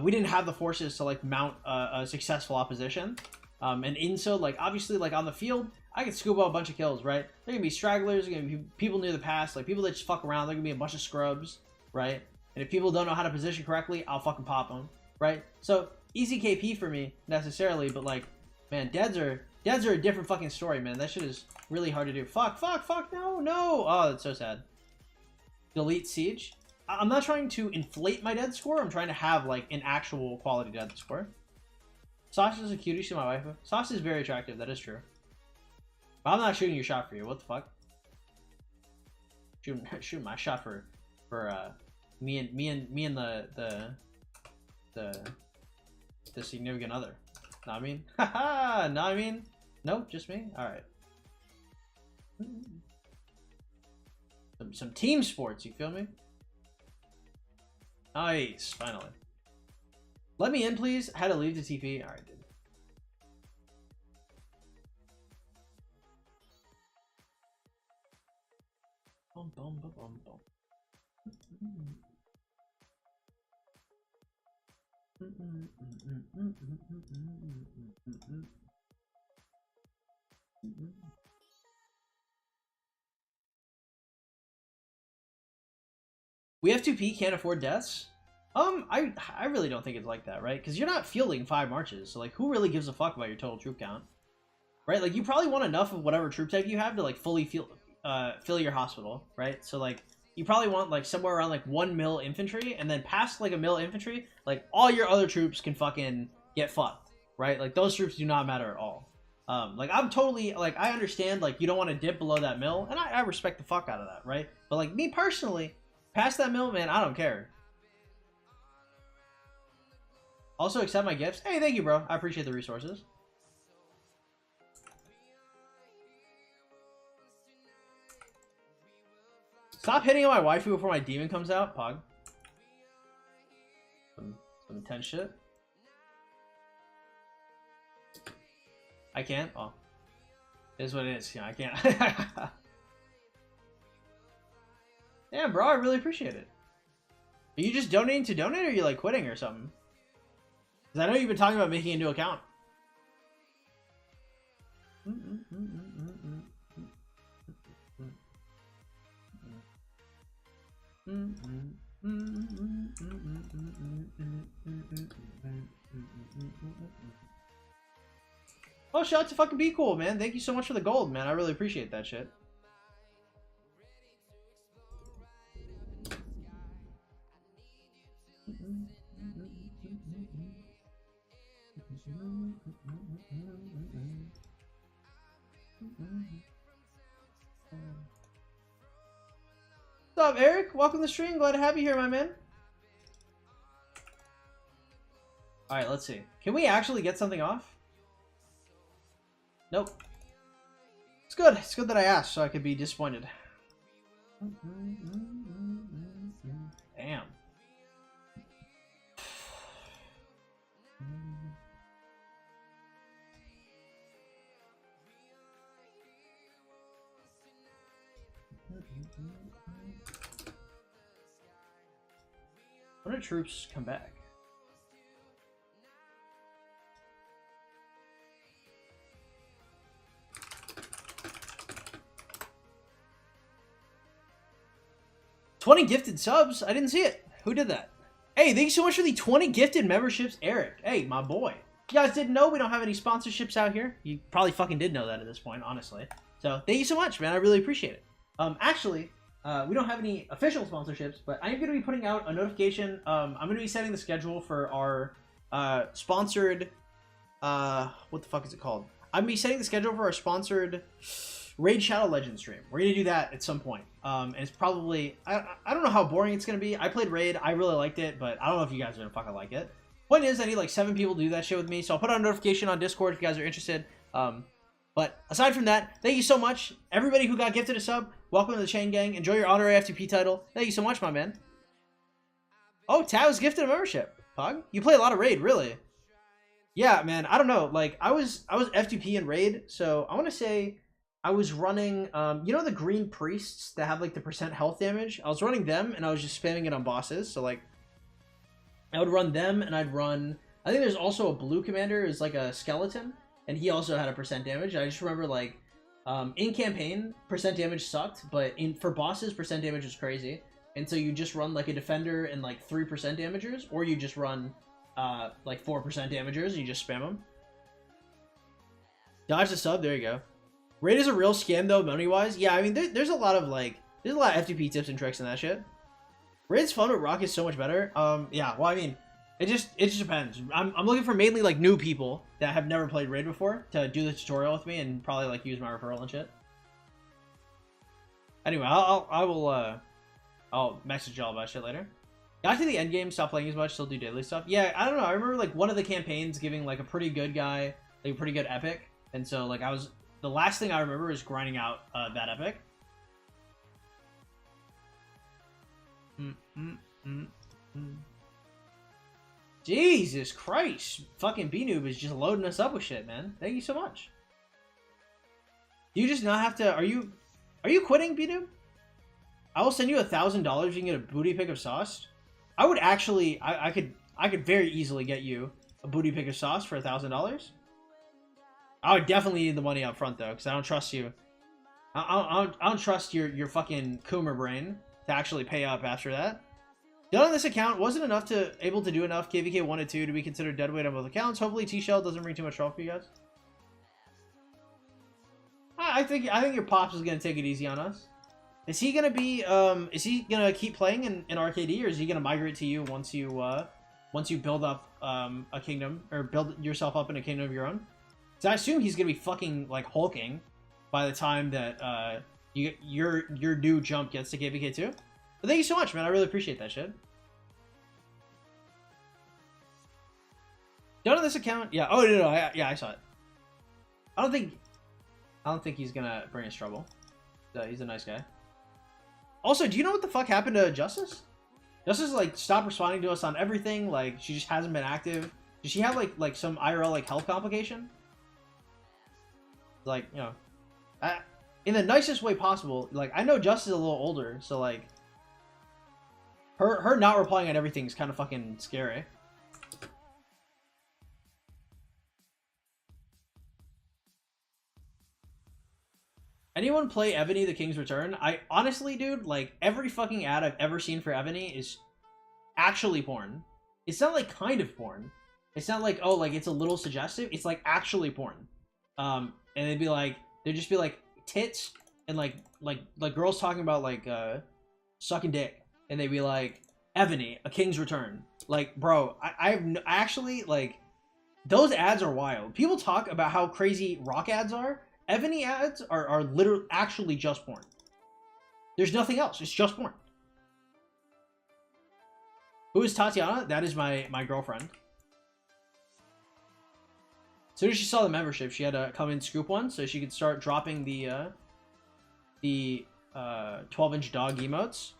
we didn't have the forces to, like, mount a successful opposition. And INSO, like, obviously, like, on the field, I could scoop up a bunch of kills, right? There are gonna be stragglers, there are gonna be people near the pass, like, people that just fuck around, there are gonna be a bunch of scrubs, right? And if people don't know how to position correctly, I'll fucking pop them, right? So, easy KP for me, necessarily, but, like, man, deads are a different fucking story, man. That shit is really hard to do. Fuck, no! Oh, that's so sad. Delete Siege. I'm not trying to inflate my dead score, I'm trying to have, like, an actual quality dead score. Sasha is a cutie, she's my wife. Sasha is very attractive, that is true. But I'm not shooting your shot for you, what the fuck? Shooting my shot for me and the significant other. Know what I mean? Haha, know what I mean? Nope, just me? Alright. Some team sports, you feel me? Nice, finally. Let me in, please. I had to leave the TP. All right, dude. Bum, bum, bum, bum, bum. We F2P can't afford deaths. I really don't think it's like that, right? Because you're not fielding 5 marches, so like, who really gives a fuck about your total troop count, right? Like, you probably want enough of whatever troop type you have to like fully fill your hospital, right? So like, you probably want like somewhere around like 1 mil infantry, and then past like a mil infantry, like all your other troops can fucking get fucked, right? Like those troops do not matter at all. Like I'm totally like, I understand like you don't want to dip below that mil, and I respect the fuck out of that, right? But like me personally, past that mil, man, I don't care. Also, accept my gifts. Hey, thank you, bro. I appreciate the resources. Stop hitting on my waifu before my demon comes out, Pog. Some intense shit. I can't? Oh. It is what it is. Yeah, I can't. Damn, bro, I really appreciate it. Are you just donating to donate, or are you like quitting or something? Because I know you've been talking about making a new account. Oh, shout out to fucking Be Cool, man. Thank you so much for the gold, man. I really appreciate that shit. What's up, Eric? Welcome to the stream. Glad to have you here, my man. Alright, let's see. Can we actually get something off? Nope. It's good. It's good that I asked so I could be disappointed. Damn. When do troops come back? $20 gifted subs? I didn't see it. Who did that? Hey, thank you so much for the 20 gifted memberships, Eric. Hey, my boy. You guys didn't know we don't have any sponsorships out here? You probably fucking did know that at this point, honestly. So, thank you so much, man. I really appreciate it. Actually, we don't have any official sponsorships, but I'm going to be putting out a notification. I'm going to be setting the schedule for our sponsored... what the fuck is it called? I'm going to be setting the schedule for our sponsored Raid Shadow Legends stream. We're going to do that at some point. And it's probably... I don't know how boring it's going to be. I played Raid. I really liked it, but I don't know if you guys are going to fucking like it. Point is, I need like 7 people to do that shit with me, so I'll put out a notification on Discord if you guys are interested. But aside from that, thank you so much. Everybody who got gifted a sub, welcome to the Chain Gang. Enjoy your honorary F2P title. Thank you so much, my man. Oh, Taz gifted a membership. Pog? You play a lot of Raid, really? Yeah, man, I don't know. Like, I was F2P in Raid, so I want to say I was running, you know the green priests that have, like, the % health damage? I was running them, and I was just spamming it on bosses. So, like, I would run them, and I'd run... I think there's also a blue commander who's, like, a skeleton. And he also had a % damage. I just remember, like, in campaign, % damage sucked, but for bosses, % damage was crazy. And so you just run, like, a defender and, like, 3% damagers, or you just run, like, 4% damagers, and you just spam them. Dodge the sub, there you go. Raid is a real scam, though, money-wise. Yeah, I mean, there's a lot of, like, there's a lot of FTP tips and tricks in that shit. Raid's fun, but Rock is so much better. Yeah, well, I mean... It just depends. I'm looking for mainly like new people that have never played Raid before to do the tutorial with me and probably like use my referral and shit. Anyway, I'll message y'all about shit later. Got to the end game, stop playing as much, still do daily stuff. Yeah, I don't know. I remember like one of the campaigns giving like a pretty good guy, like a pretty good epic, and so like the last thing I remember is grinding out that epic. Jesus Christ. Fucking B-Noob is just loading us up with shit, man. Thank you so much. Do you just not have to... Are you quitting, B-Noob? I will send you $1,000. You can get a booty pick of sauce. I would actually... I could very easily get you a booty pick of sauce for $1,000. I would definitely need the money up front, though, because I don't trust you. I don't trust your fucking Coomer brain to actually pay up after that. Done on this account wasn't able to do enough. KVK 1 and 2 to be considered deadweight on both accounts. Hopefully T-Shell doesn't bring too much trouble for you guys. I think your pops is gonna take it easy on us. Is he gonna be is he gonna keep playing in RKD, or is he gonna migrate to you once you build up a kingdom, or build yourself up in a kingdom of your own? Because I assume he's gonna be fucking like hulking by the time that your new jump gets to KVK 2. But thank you so much, man. I really appreciate that shit. Done on this account? Yeah. Oh no. Yeah, I saw it. I don't think he's gonna bring us trouble. He's a nice guy. Also, do you know what the fuck happened to Justice? Justice like stopped responding to us on everything. Like she just hasn't been active. Did she have like some IRL like health complication? Like, you know, in the nicest way possible. Like I know Justice is a little older, so like her not replying on everything is kind of fucking scary. Anyone play Ebony the King's Return? I honestly, dude, like every fucking ad I've ever seen for Ebony is actually porn. It's not like kind of porn. It's not like, oh, like it's a little suggestive. It's like actually porn. And they'd just be like tits and like girls talking about like sucking dick, and they'd be like Ebony, a King's Return. Like, bro, I actually like those ads are wild. People talk about how crazy rock ads are. Ebony ads are literally actually just porn. There's nothing else. It's just porn. Who is Tatiana? That is my girlfriend. As soon as she saw the membership, she had to come and scoop one so she could start dropping the 12-inch dog emotes.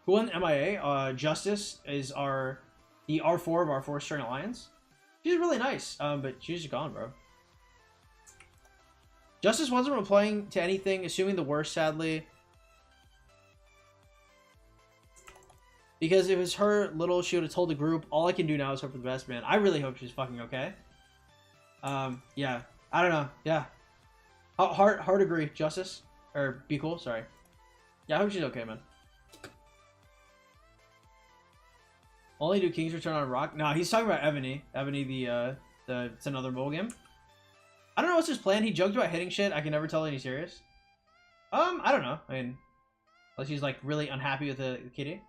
Who won MIA? Justice is the R4 of our 4-string alliance. She's really nice, but she's just gone, bro. Justice wasn't replying to anything, assuming the worst, sadly. Because if it was her little, she would have told the group, all I can do now is hope for the best, man. I really hope she's fucking okay. Yeah. I don't know. Yeah. Hard agree, Justice. Or be cool, sorry. Yeah, I hope she's okay, man. Only do Kings return on Rock? No, he's talking about Ebony. Ebony, it's another mobile game. I don't know what's his plan. He joked about hitting shit. I can never tell any serious. I don't know. I mean, unless he's like really unhappy with the kitty.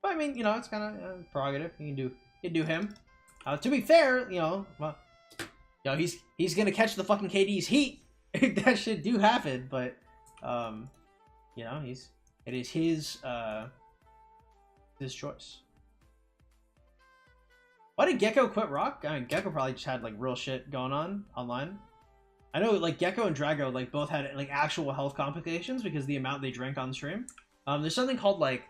But I mean, you know, it's kind of prerogative. You can do him. To be fair, you know, well, you know, he's gonna catch the fucking KD's heat. That shit do happen, but you know, it is his choice. Why did Gecko quit Rock? I mean, Gecko probably just had like real shit going on online. I know like Gecko and Drago like both had like actual health complications because of the amount they drank on stream. There's something called like,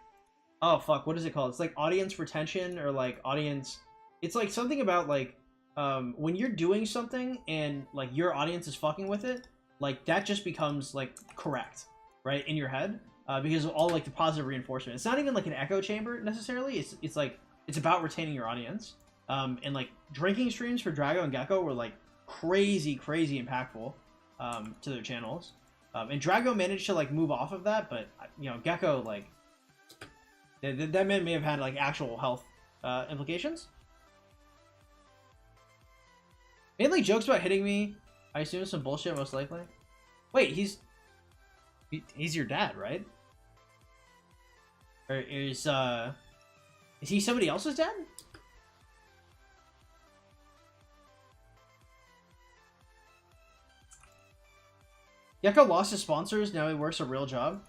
oh fuck, what is it called? It's like audience retention or like audience. It's like something about like when you're doing something and like your audience is fucking with it, like that just becomes like correct, right, in your head because of all like the positive reinforcement. It's not even like an echo chamber necessarily. It's like it's about retaining your audience. And like drinking streams for Drago and Gecko were like crazy impactful to their channels. And Drago managed to like move off of that, but you know, Gecko like that man may have had like actual health implications. Mainly jokes about hitting me. I assume some bullshit, most likely. Wait, he's your dad, right? Or is he somebody else's dad? Gecko lost his sponsors. Now he works a real job.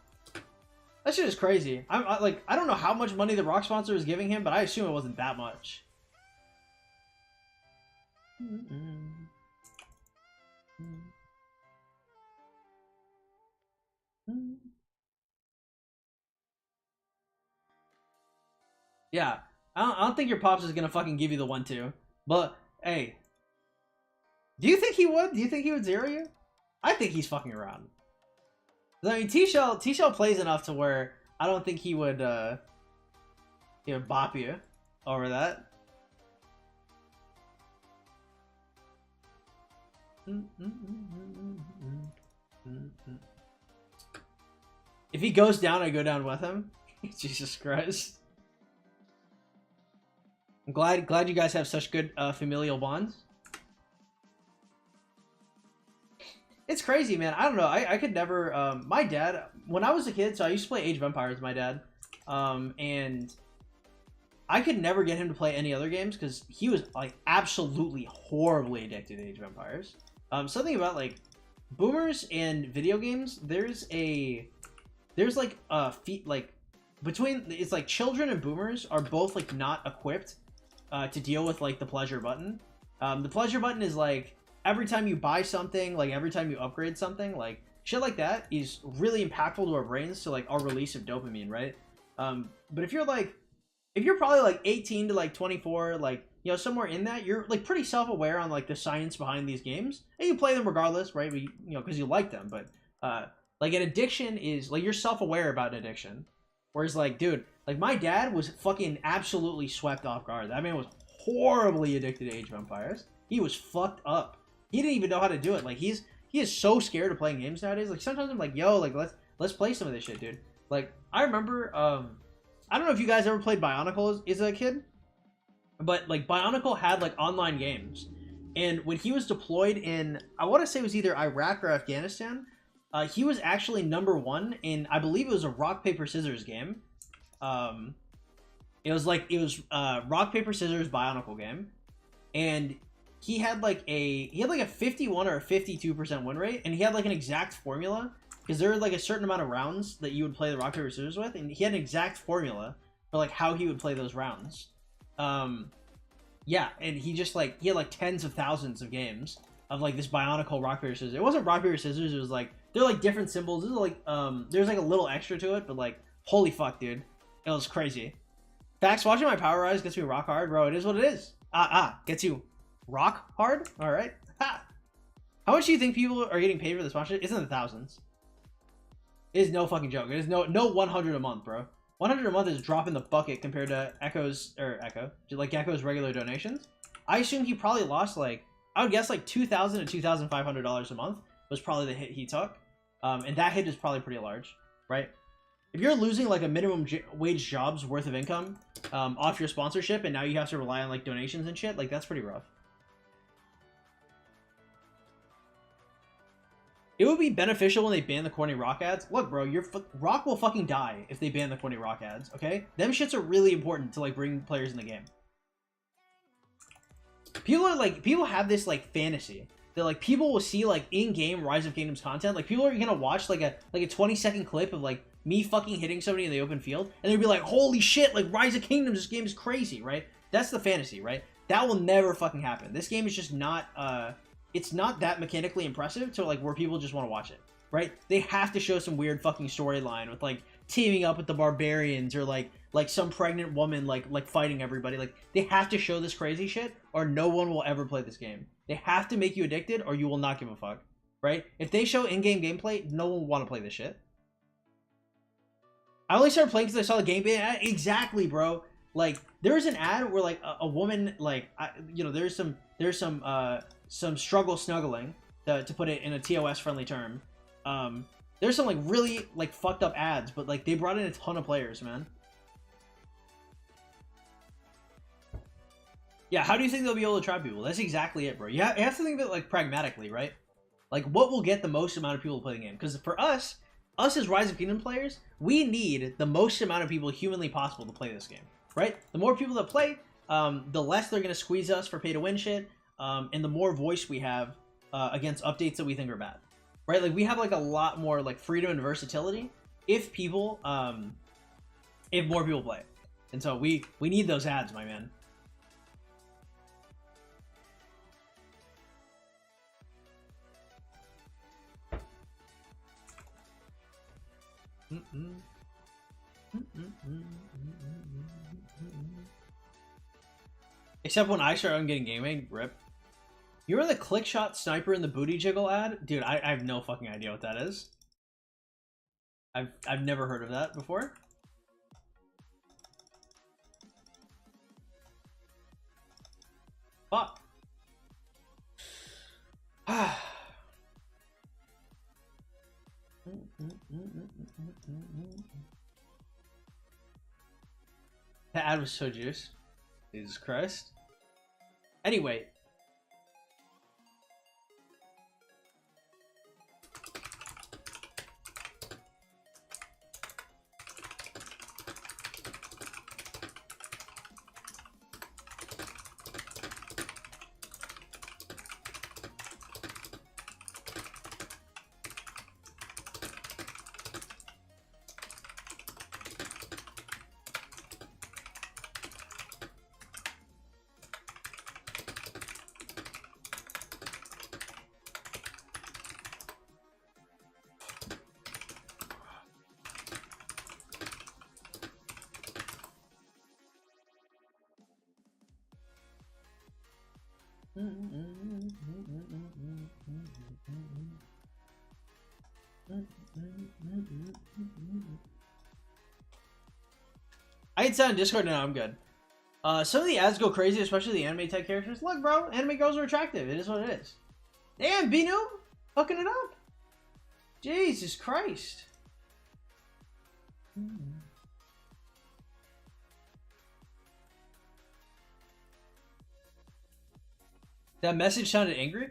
That shit is crazy. I don't know how much money the Rock sponsor was giving him, but I assume it wasn't that much. Yeah, I don't think your pops is gonna fucking give you the 1-2. But hey, do you think he would? Do you think he would zero you? I think he's fucking around. I mean, T-Shell plays enough to where I don't think he would bop you over that. If he goes down, I go down with him. Jesus Christ. I'm glad you guys have such good familial bonds. It's crazy, man. I don't know. I could never. My dad, when I was a kid, so I used to play Age of Empires with my dad, and I could never get him to play any other games because he was like absolutely horribly addicted to Age of Empires. Something about like boomers and video games. There's like a between it's like children and boomers are both like not equipped to deal with like the pleasure button. The pleasure button is like every time you buy something, like every time you upgrade something, like shit like that is really impactful to our brains to like our release of dopamine, right? But if you're probably like 18 to like 24, like, you know, somewhere in that, you're like pretty self-aware on like the science behind these games, and you play them regardless, right? But, you know, because you like them. But like an addiction is like you're self-aware about an addiction, whereas like, dude, like my dad was fucking absolutely swept off guard. That man was horribly addicted to Age of Empires. He was fucked up. He didn't even know how to do it. Like he is so scared of playing games nowadays. Like sometimes I'm like, yo, like let's play some of this shit, dude. Like I remember, I don't know if you guys ever played Bionicle as a kid, but like Bionicle had like online games, and when he was deployed in, I want to say it was either Iraq or Afghanistan, he was actually #1 in, I believe it was a rock paper scissors game. It was rock paper scissors Bionicle game, and he had like a 51 or a 52% win rate, and he had like an exact formula because there were like a certain amount of rounds that you would play the rock paper scissors with, and he had an exact formula for like how he would play those rounds. Yeah, and he just like he had like tens of thousands of games of like this bionicle rock paper scissors. It wasn't rock paper scissors. It was like they're like different symbols. This is like there's like a little extra to it, but like holy fuck, dude, it was crazy. Facts. Watching my power rise gets me rock hard, bro. It is what it is. Gets you rock hard. All right. Ha. How much do you think people are getting paid for this sponsorship? It's in the thousands. It is no fucking joke. It is no 100 a month, bro. 100 a month is dropping the bucket compared to Gecko's regular donations. I assume he probably lost like, I would guess like $2,000 to $2,500 a month was probably the hit he took. And that hit is probably pretty large, right? If you're losing like a minimum wage job's worth of income off your sponsorship, and now you have to rely on like donations and shit, like that's pretty rough. It would be beneficial when they ban the corny rock ads. Look, bro, your rock will fucking die if they ban the corny rock ads, okay? Them shits are really important to like bring players in the game. People have this like fantasy that like people will see like in-game Rise of Kingdoms content. Like people are gonna watch like a 20-second clip of like me fucking hitting somebody in the open field, and they'll be like, holy shit, like Rise of Kingdoms, this game is crazy, right? That's the fantasy, right? That will never fucking happen. This game is just not it's not that mechanically impressive to like where people just want to watch it, right? They have to show some weird fucking storyline with like teaming up with the barbarians or like some pregnant woman like fighting everybody. Like they have to show this crazy shit or no one will ever play this game. They have to make you addicted or you will not give a fuck, right? If they show in-game gameplay, no one will want to play this shit. I only started playing because I saw the gameplay ad. Exactly, bro. Like there was an ad where like a woman like there's some struggle snuggling to put it in a TOS friendly term. There's some like really like fucked up ads, but like they brought in a ton of players, man. Yeah, how do you think they'll be able to trap people? That's exactly it, bro. You have to think of it like pragmatically, right? Like what will get the most amount of people to play the game? Because for us as Rise of Kingdom players, we need the most amount of people humanly possible to play this game, right? The more people that play, the less they're gonna squeeze us for pay to win shit. And the more voice we have against updates that we think are bad, right? Like we have like a lot more like freedom and versatility if more people play, and so we need those ads, my man. Except when I start on getting gaming, rip. You were the click shot sniper in the booty jiggle ad? Dude, I have no fucking idea what that is. I've never heard of that before. Fuck. That ad was so juice. Jesus Christ. Anyway. I can sound Discord now, I'm good. Some of the ads go crazy, especially the anime type characters. Look, bro, anime girls are attractive. It is what it is. Damn, Binu, fucking it up. Jesus Christ. That message sounded angry?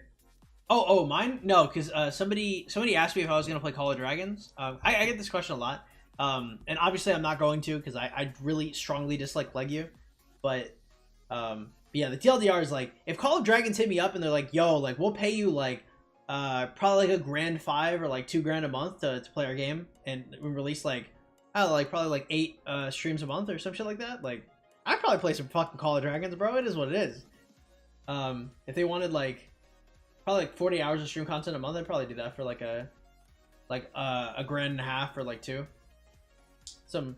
Oh, mine? No, because somebody asked me if I was going to play Call of Dragons. I get this question a lot. And obviously I'm not going to because I really strongly dislike Legio. But yeah, the TLDR is like, if Call of Dragons hit me up and they're like, yo, like, we'll pay you like probably like $1,500 or like $2,000 a month to play our game, and we release like, I don't know, like probably like 8 streams a month or some shit like that. Like, I'd probably play some fucking Call of Dragons, bro. It is what it is. If they wanted like probably like 40 hours of stream content a month, I'd probably do that for like a $1,500 or like two. Some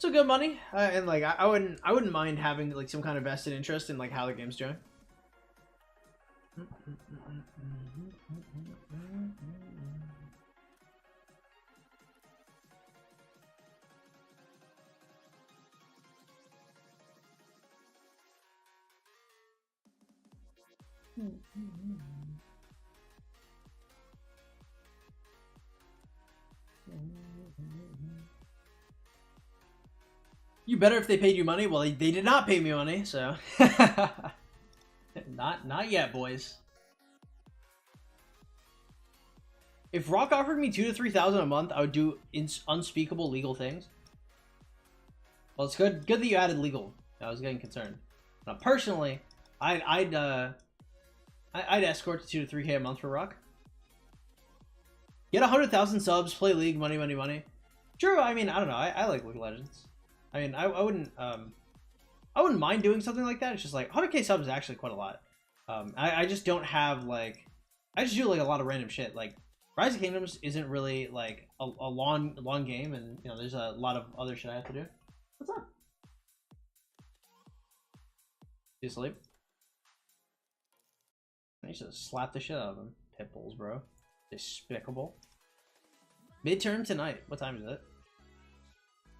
good money, and like I wouldn't mind having like some kind of vested interest in like how the game's doing. You better if they paid you money. Well, they did not pay me money, so not yet, boys. If Rock offered me $2,000 to $3,000 a month, I would do unspeakable legal things. Well, it's good that you added legal. I was getting concerned. Now, personally, I'd escort to $2,000 to $3,000 a month for Rock. Get 100,000 subs, play League, money. Sure, I mean, I don't know. I like League of Legends. I mean, I wouldn't mind doing something like that. It's just like 100K subs is actually quite a lot. I just don't have like, I just do like a lot of random shit. Like Rise of Kingdoms isn't really like a long game, and you know there's a lot of other shit I have to do. What's up? You asleep? I used to slap the shit out of them. Pit bulls, bro. Despicable. Midterm tonight. What time is it?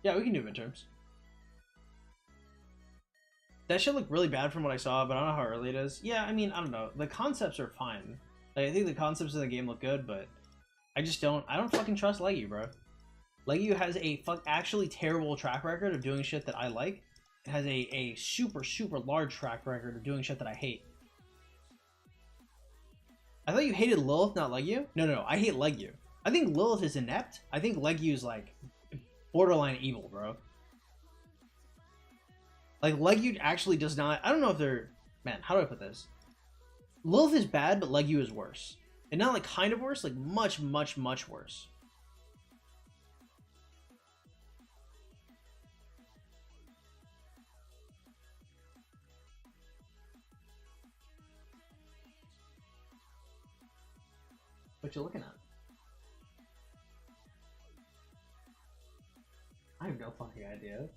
Yeah, we can do midterms. That should look really bad from what I saw, but I don't know how early it is. Yeah, I mean, I don't know. The concepts are fine. Like, I think the concepts of the game look good, but I don't fucking trust Leggy, bro. Leggy has a actually terrible track record of doing shit that I like. It has a super large track record of doing shit that I hate. I thought you hated Lilith, not Leggy? No, I hate Leggy. I think Lilith is inept. I think Leggy is like borderline evil, bro. Like, Leggy actually does not... I don't know if they're... Man, how do I put this? Lilith is bad, but Leggy is worse. And not, like, kind of worse. Like, much worse. What you looking at? I have no fucking idea.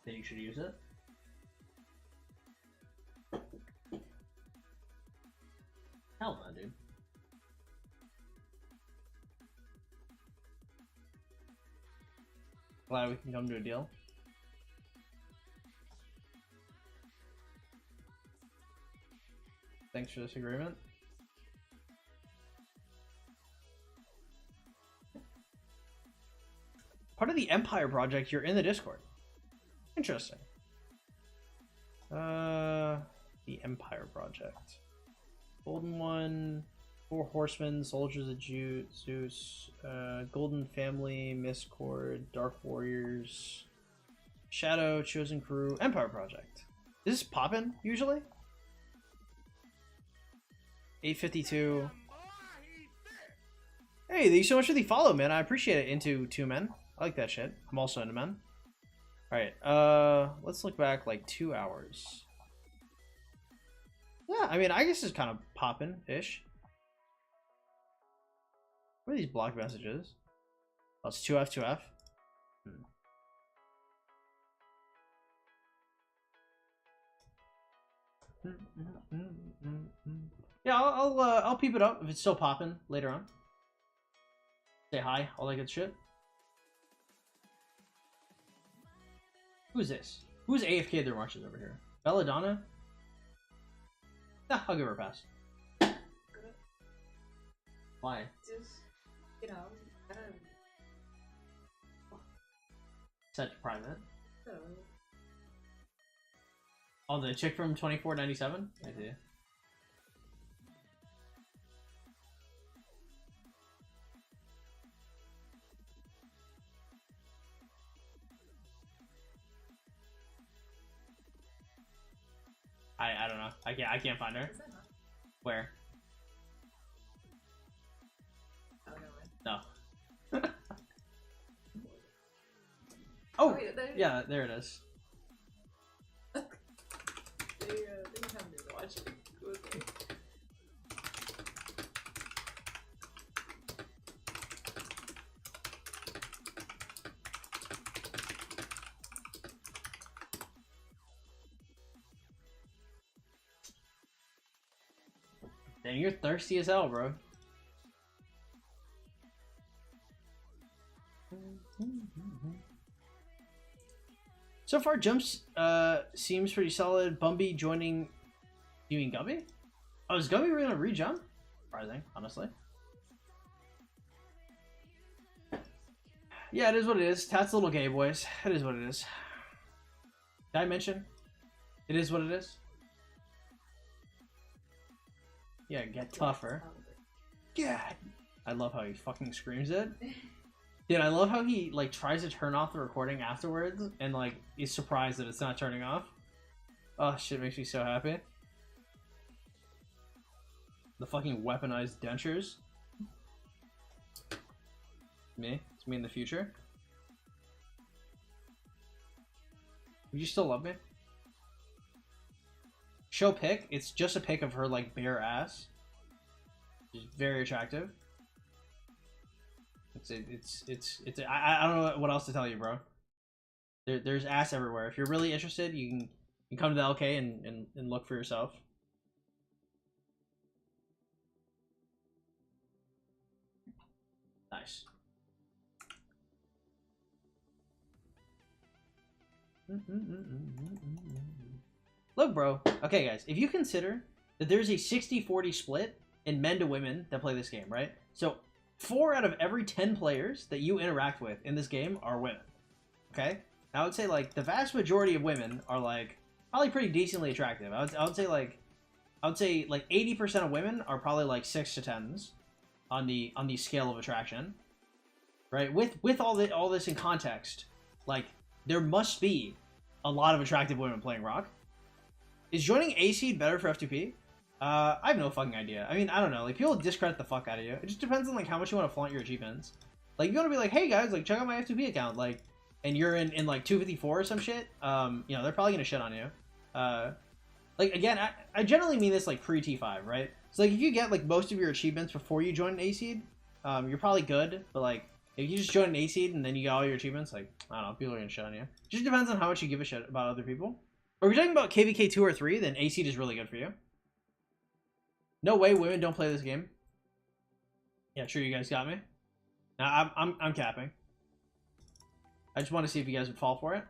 Then you should use it. Hell no, dude. Glad we can come to a deal. Thanks for this agreement. Part of the Empire project, you're in the Discord. Interesting. The Empire Project. Golden One, Four Horsemen, Soldiers of Zeus, Golden Family, Mistcord, Dark Warriors, Shadow, Chosen Crew, Empire Project. Is this poppin' usually? 852. Hey, thank you so much for the follow, man. I appreciate it. Into two men. I like that shit. I'm also into men. Alright, let's look back like 2 hours. Yeah, I mean, I guess it's kind of poppin'-ish. What are these block messages? Oh, it's 2F. Yeah, I'll peep it up if it's still poppin' later on. Say hi, all that good shit. Who's this? Who's AFK their marches over here? Belladonna? Nah, I'll give her a pass. Why? Just, you know, I don't know. Set private. So, Oh, the chick from 2497? I see. I don't know. I can't find her. Is that not? Where? Oh, never mind. No. Oh, wait, there... yeah, there it is. They have me watch it. Okay. Dang, you're thirsty as hell, bro. So far, Jumps seems pretty solid. Bumby joining... You mean Gumby? Oh, is Gumby gonna re-jump? Surprising, honestly. Yeah, it is what it is. Tat's a little gay, boys. It is what it is. Did I mention? It is what it is. Yeah, get tougher. Yeah. I love how he fucking screams it. Dude, I love how he like tries to turn off the recording afterwards and like is surprised that it's not turning off. Oh shit, makes me so happy. The fucking weaponized dentures. Me? It's me in the future. Would you still love me? Show pic. It's just a pic of her like bare ass. She's very attractive. I don't know what else to tell you, bro. There's ass everywhere. If you're really interested, you can come to the LK and look for yourself. Nice. Look, bro. Okay, guys. If you consider that there's a 60-40 split in men to women that play this game, right? So 4 out of every 10 players that you interact with in this game are women. Okay? I would say like the vast majority of women are like probably pretty decently attractive. I would say like 80% of women are probably like 6 to 10s on the scale of attraction. Right? With all this in context, like there must be a lot of attractive women playing Rock. Is joining A-Seed better for F2P? I have no fucking idea. I mean, I don't know. Like, people discredit the fuck out of you. It just depends on, like, how much you want to flaunt your achievements. Like, if you want to be like, hey, guys, like, check out my F2P account, like, and you're in like, 254 or some shit, you know, they're probably gonna shit on you. Like, again, I generally mean this, like, pre-T5, right? So, like, if you get, like, most of your achievements before you join an A-Seed, you're probably good, but, like, if you just join an A-Seed and then you get all your achievements, like, I don't know, people are gonna shit on you. It just depends on how much you give a shit about other people. Or if you're talking about KVK 2 or 3, then A-Seed is really good for you. No way women don't play this game. Yeah, sure, you guys got me. Now, I'm capping. I just want to see if you guys would fall for it.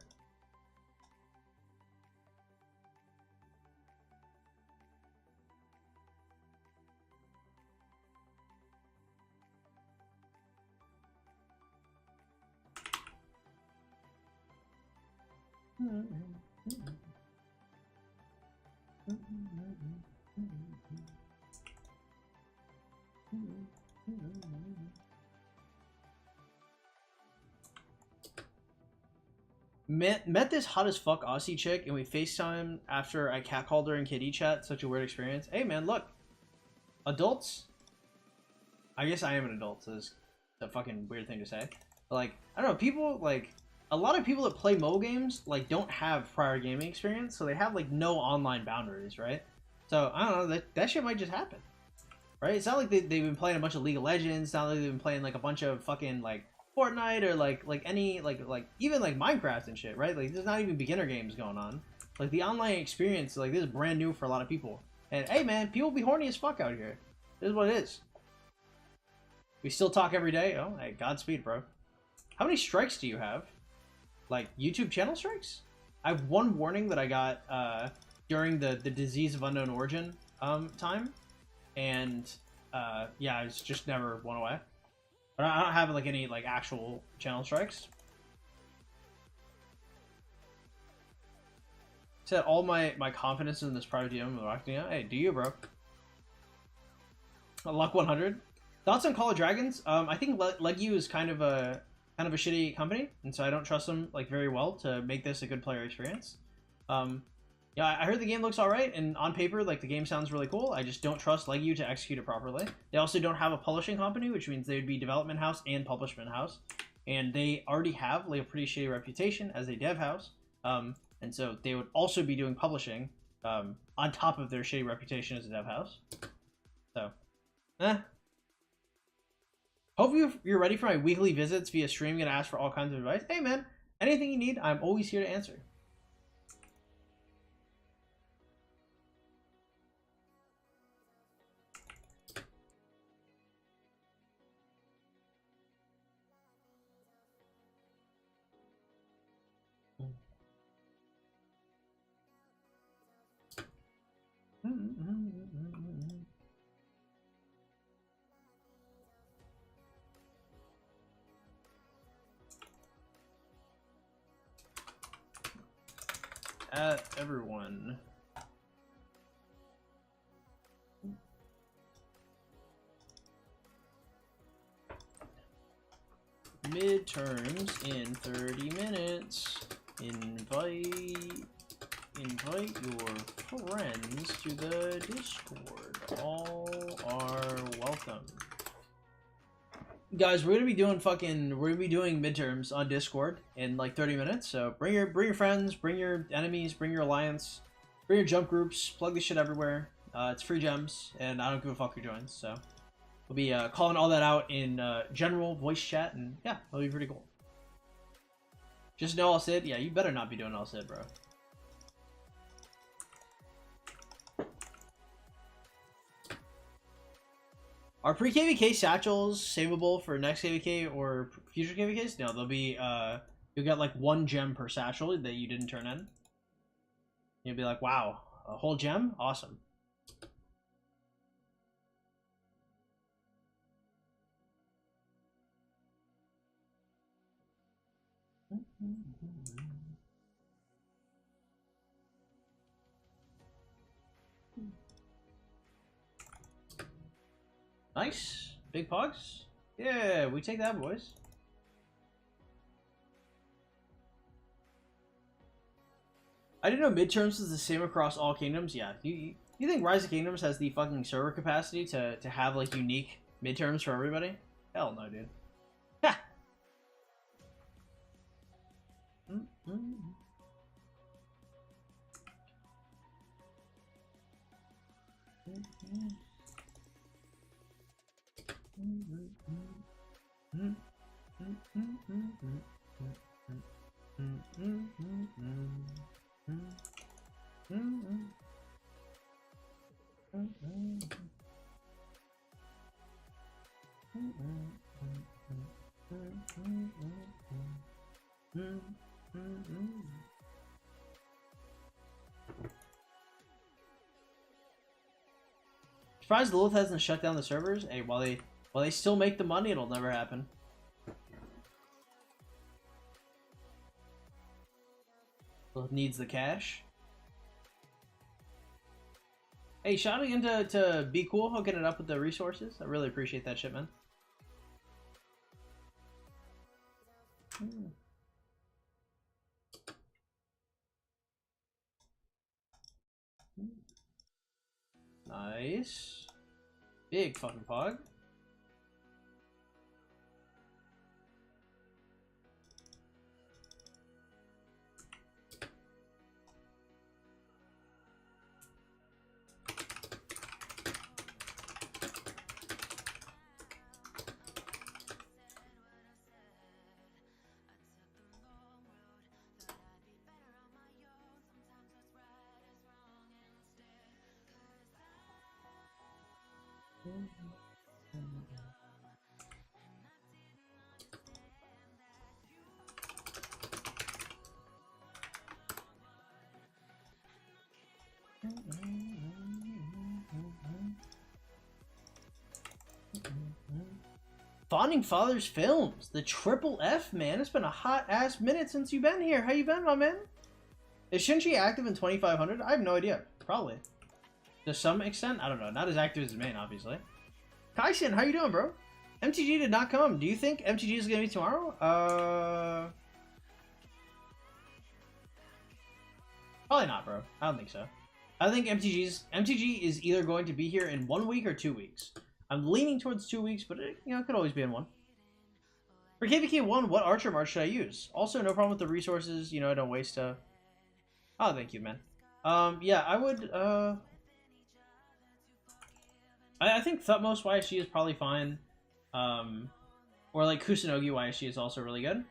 Met this hot as fuck Aussie chick and we FaceTime after I catcalled her in kitty chat. Such a weird experience. Hey man, look. Adults? I guess I am an adult, so it's a fucking weird thing to say. But like, I don't know, people like a lot of people that play mobile games like don't have prior gaming experience, so they have like no online boundaries, right? So I don't know, that shit might just happen. Right? It's not like they've been playing a bunch of League of Legends, it's not like they've been playing like a bunch of fucking like Fortnite or like any like even like Minecraft and shit, right? Like there's not even beginner games going on. Like the online experience, like this is brand new for a lot of people. And hey man, people be horny as fuck out here. This is what it is. We still talk every day. Oh, hey, Godspeed, bro. How many strikes do you have? Like YouTube channel strikes? I have one warning that I got during the Disease of Unknown Origin time, and yeah, it's just never went away. But I don't have like any like actual channel strikes. Said all my confidence in this private DM with Rocknia. Hey, do you, bro? Luck 100. Thoughts on Call of Dragons? I think Legu is kind of a shitty company, and so I don't trust them like very well to make this a good player experience. Yeah, I heard the game looks alright, and on paper, like, the game sounds really cool. I just don't trust Legu to execute it properly. They also don't have a publishing company, which means they would be development house and publishment house. And they already have, like, a pretty shitty reputation as a dev house. And so they would also be doing publishing on top of their shitty reputation as a dev house. So, Hope you're ready for my weekly visits via stream. Gonna ask for all kinds of advice. Hey, man, anything you need, I'm always here to answer. At everyone. Midterms in 30 minutes. Invite your friends to the Discord. All are welcome. Guys, we're gonna be doing midterms on Discord in like 30 minutes. So bring your friends, bring your enemies, bring your alliance, bring your jump groups, plug this shit everywhere. It's free gems, and I don't give a fuck who joins. So we'll be calling all that out in general voice chat, and yeah, it'll be pretty cool. Just no All Sid? Yeah, you better not be doing All Sid, bro. Are pre-KVK satchels savable for next KVK or future KVKs? No, they'll be, you'll get like 1 gem per satchel that you didn't turn in. You'll be like, wow, a whole gem? Awesome. Nice. Big pugs? Yeah, we take that, boys. I didn't know midterms is the same across all kingdoms. Yeah, you think Rise of Kingdoms has the fucking server capacity to have like unique midterms for everybody? Hell no, dude. Ha! Surprised Lilith hasn't shut down the servers. Hey, while they still make the money, it'll never happen. Lilith needs the cash. Hey, shout out again to Be Cool hooking it up with the resources. I really appreciate that shit, man. Nice. Big fucking pog. Fawning Fathers Films, the triple F, man. It's been a hot ass minute since you've been here. How you been, my man? Is Shinji active in 2500? I have no idea. Probably. To some extent, I don't know. Not as active as his main, obviously. Kaisen, how you doing, bro? MTG did not come. Do you think MTG is gonna be tomorrow? Probably not, bro. I don't think so. I think MTG is either going to be here in 1 week or 2 weeks. I'm leaning towards 2 weeks, but it, it could always be in one. For KVK 1, what Archer March should I use? Also, no problem with the resources. I don't waste stuff. Oh, thank you, man. Yeah, I would. I think Thutmose YSG is probably fine. Or like Kusunogi YSG is also really good.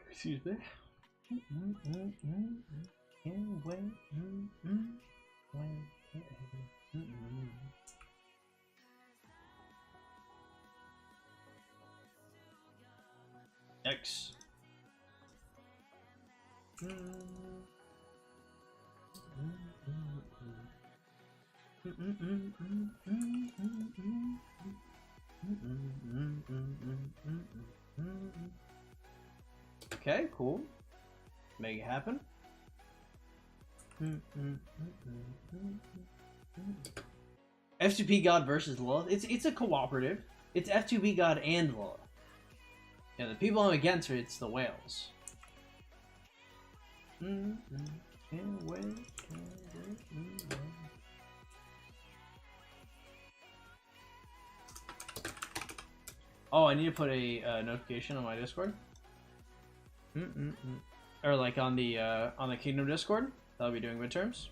Excuse me. X. Okay, cool. Make it happen. F2P God versus Lilith. It's a cooperative. It's F2P God and Lilith. Yeah, the people I'm against it's the whales. Can't wait. Oh, I need to put a notification on my Discord. Or like on the Kingdom Discord. That'll be doing midterms.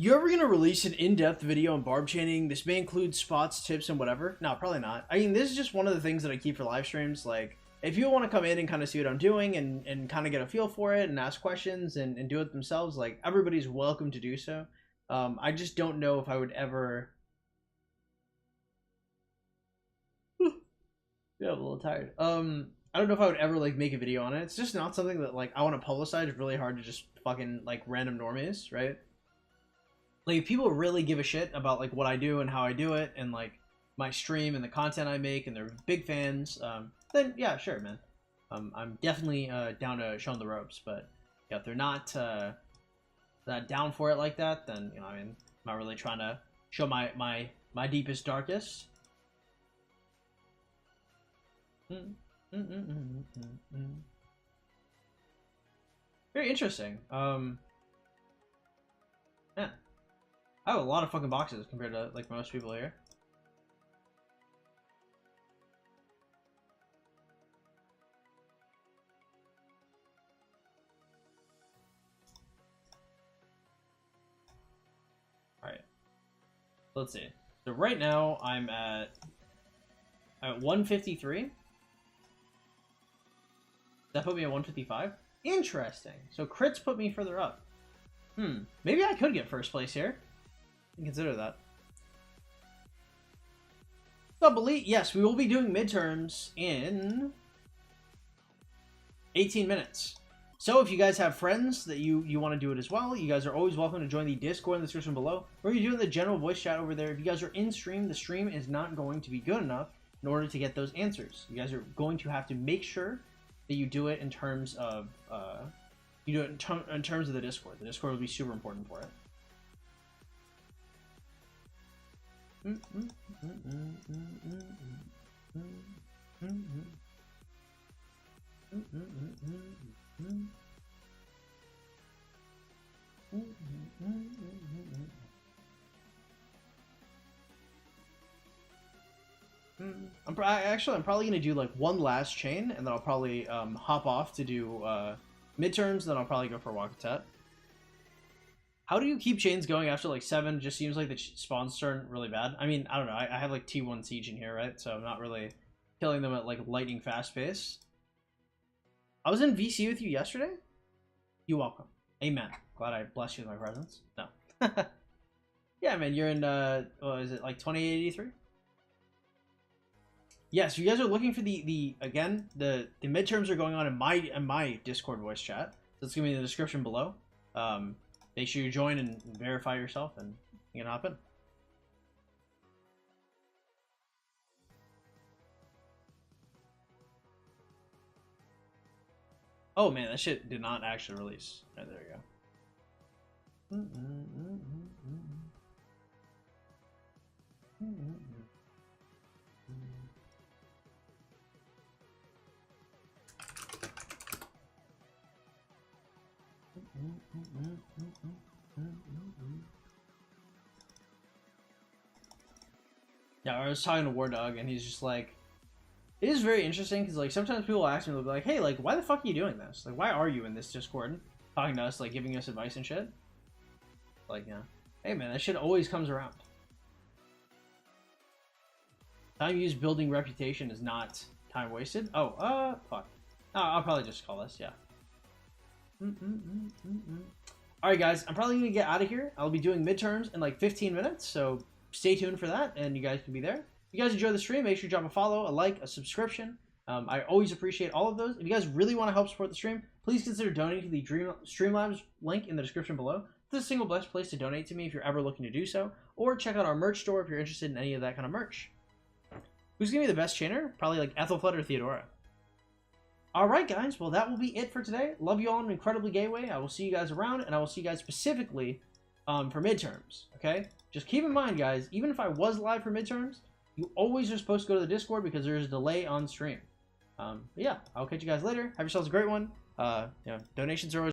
You ever gonna release an in-depth video on barb chaining? This may include spots, tips, and whatever. No, probably not. I mean, this is just one of the things that I keep for live streams. Like, if you want to come in and kind of see what I'm doing and kind of get a feel for it and ask questions and do it themselves, like, everybody's welcome to do so. I just don't know if I would ever... Yeah, I'm a little tired. I don't know if I would ever, like, make a video on it. It's just not something that, like, I want to publicize. It's really hard to just fucking, like, random normies, right? Like, if people really give a shit about, like, what I do and how I do it and, like, my stream and the content I make and they're big fans, then, yeah, sure, man. I'm definitely down to show them the ropes, but yeah, if they're not down for it like that, then, I mean, I'm not really trying to show my deepest, darkest. Very interesting. Yeah. I have a lot of fucking boxes compared to, like, most people here. Alright. Let's see. So right now, I'm at 153. That put me at 155. Interesting. So crits put me further up. Maybe I could get first place here. Consider that. Sub Elite, yes, we will be doing midterms in 18 minutes. So if you guys have friends that you want to do it as well, you guys are always welcome to join the Discord in the description below. We're going to do the general voice chat over there. If you guys are in stream, the stream is not going to be good enough in order to get those answers. You guys are going to have to make sure that you do it in terms of in terms of the Discord. The Discord will be super important for it. I'm probably gonna do like one last chain, and then I'll probably hop off to do midterms. Then I'll probably go for Wakatet. How do you keep chains going after like 7? Just seems like the spawns turn really bad. I mean, I don't know. I have like T1 Siege in here, right? So I'm not really killing them at like lightning fast pace. I was in VC with you yesterday. You're welcome. Amen. Glad I blessed you with my presence. No. Yeah, man. You're in what is it, like 2883? Yes, you guys are looking for the midterms are going on in my Discord voice chat. So it's gonna be in the description below. Make sure you join and verify yourself, and you can hop in. Oh man, that shit did not actually release. Right, there you go. Yeah, I was talking to War Dog, and he's just like, it is very interesting because like sometimes people ask me, they'll be like, "Hey, like, why the fuck are you doing this? Like, why are you in this Discord talking to us, like, giving us advice and shit?" Like, yeah, hey man, that shit always comes around. Time used building reputation is not time wasted. Oh, fuck. Oh, I'll probably just call this. Yeah. All right, guys, I'm probably gonna get out of here. I'll be doing midterms in like 15 minutes, so stay tuned for that, and you guys can be there. If you guys enjoy the stream, make sure you drop a follow, a like, a subscription. I always appreciate all of those. If you guys really want to help support the stream, please consider donating to the Streamlabs link in the description below. It's the single best place to donate to me if you're ever looking to do so, or check out our merch store if you're interested in any of that kind of merch. Who's gonna be the best chainer? Probably like Ethelflood or Theodora. Alright guys, well that will be it for today. Love you all in an incredibly gay way. I will see you guys around, and I will see you guys specifically for midterms, okay? Just keep in mind, guys, even if I was live for midterms, you always are supposed to go to the Discord because there's a delay on stream. But yeah, I'll catch you guys later. Have yourselves a great one. Donations are always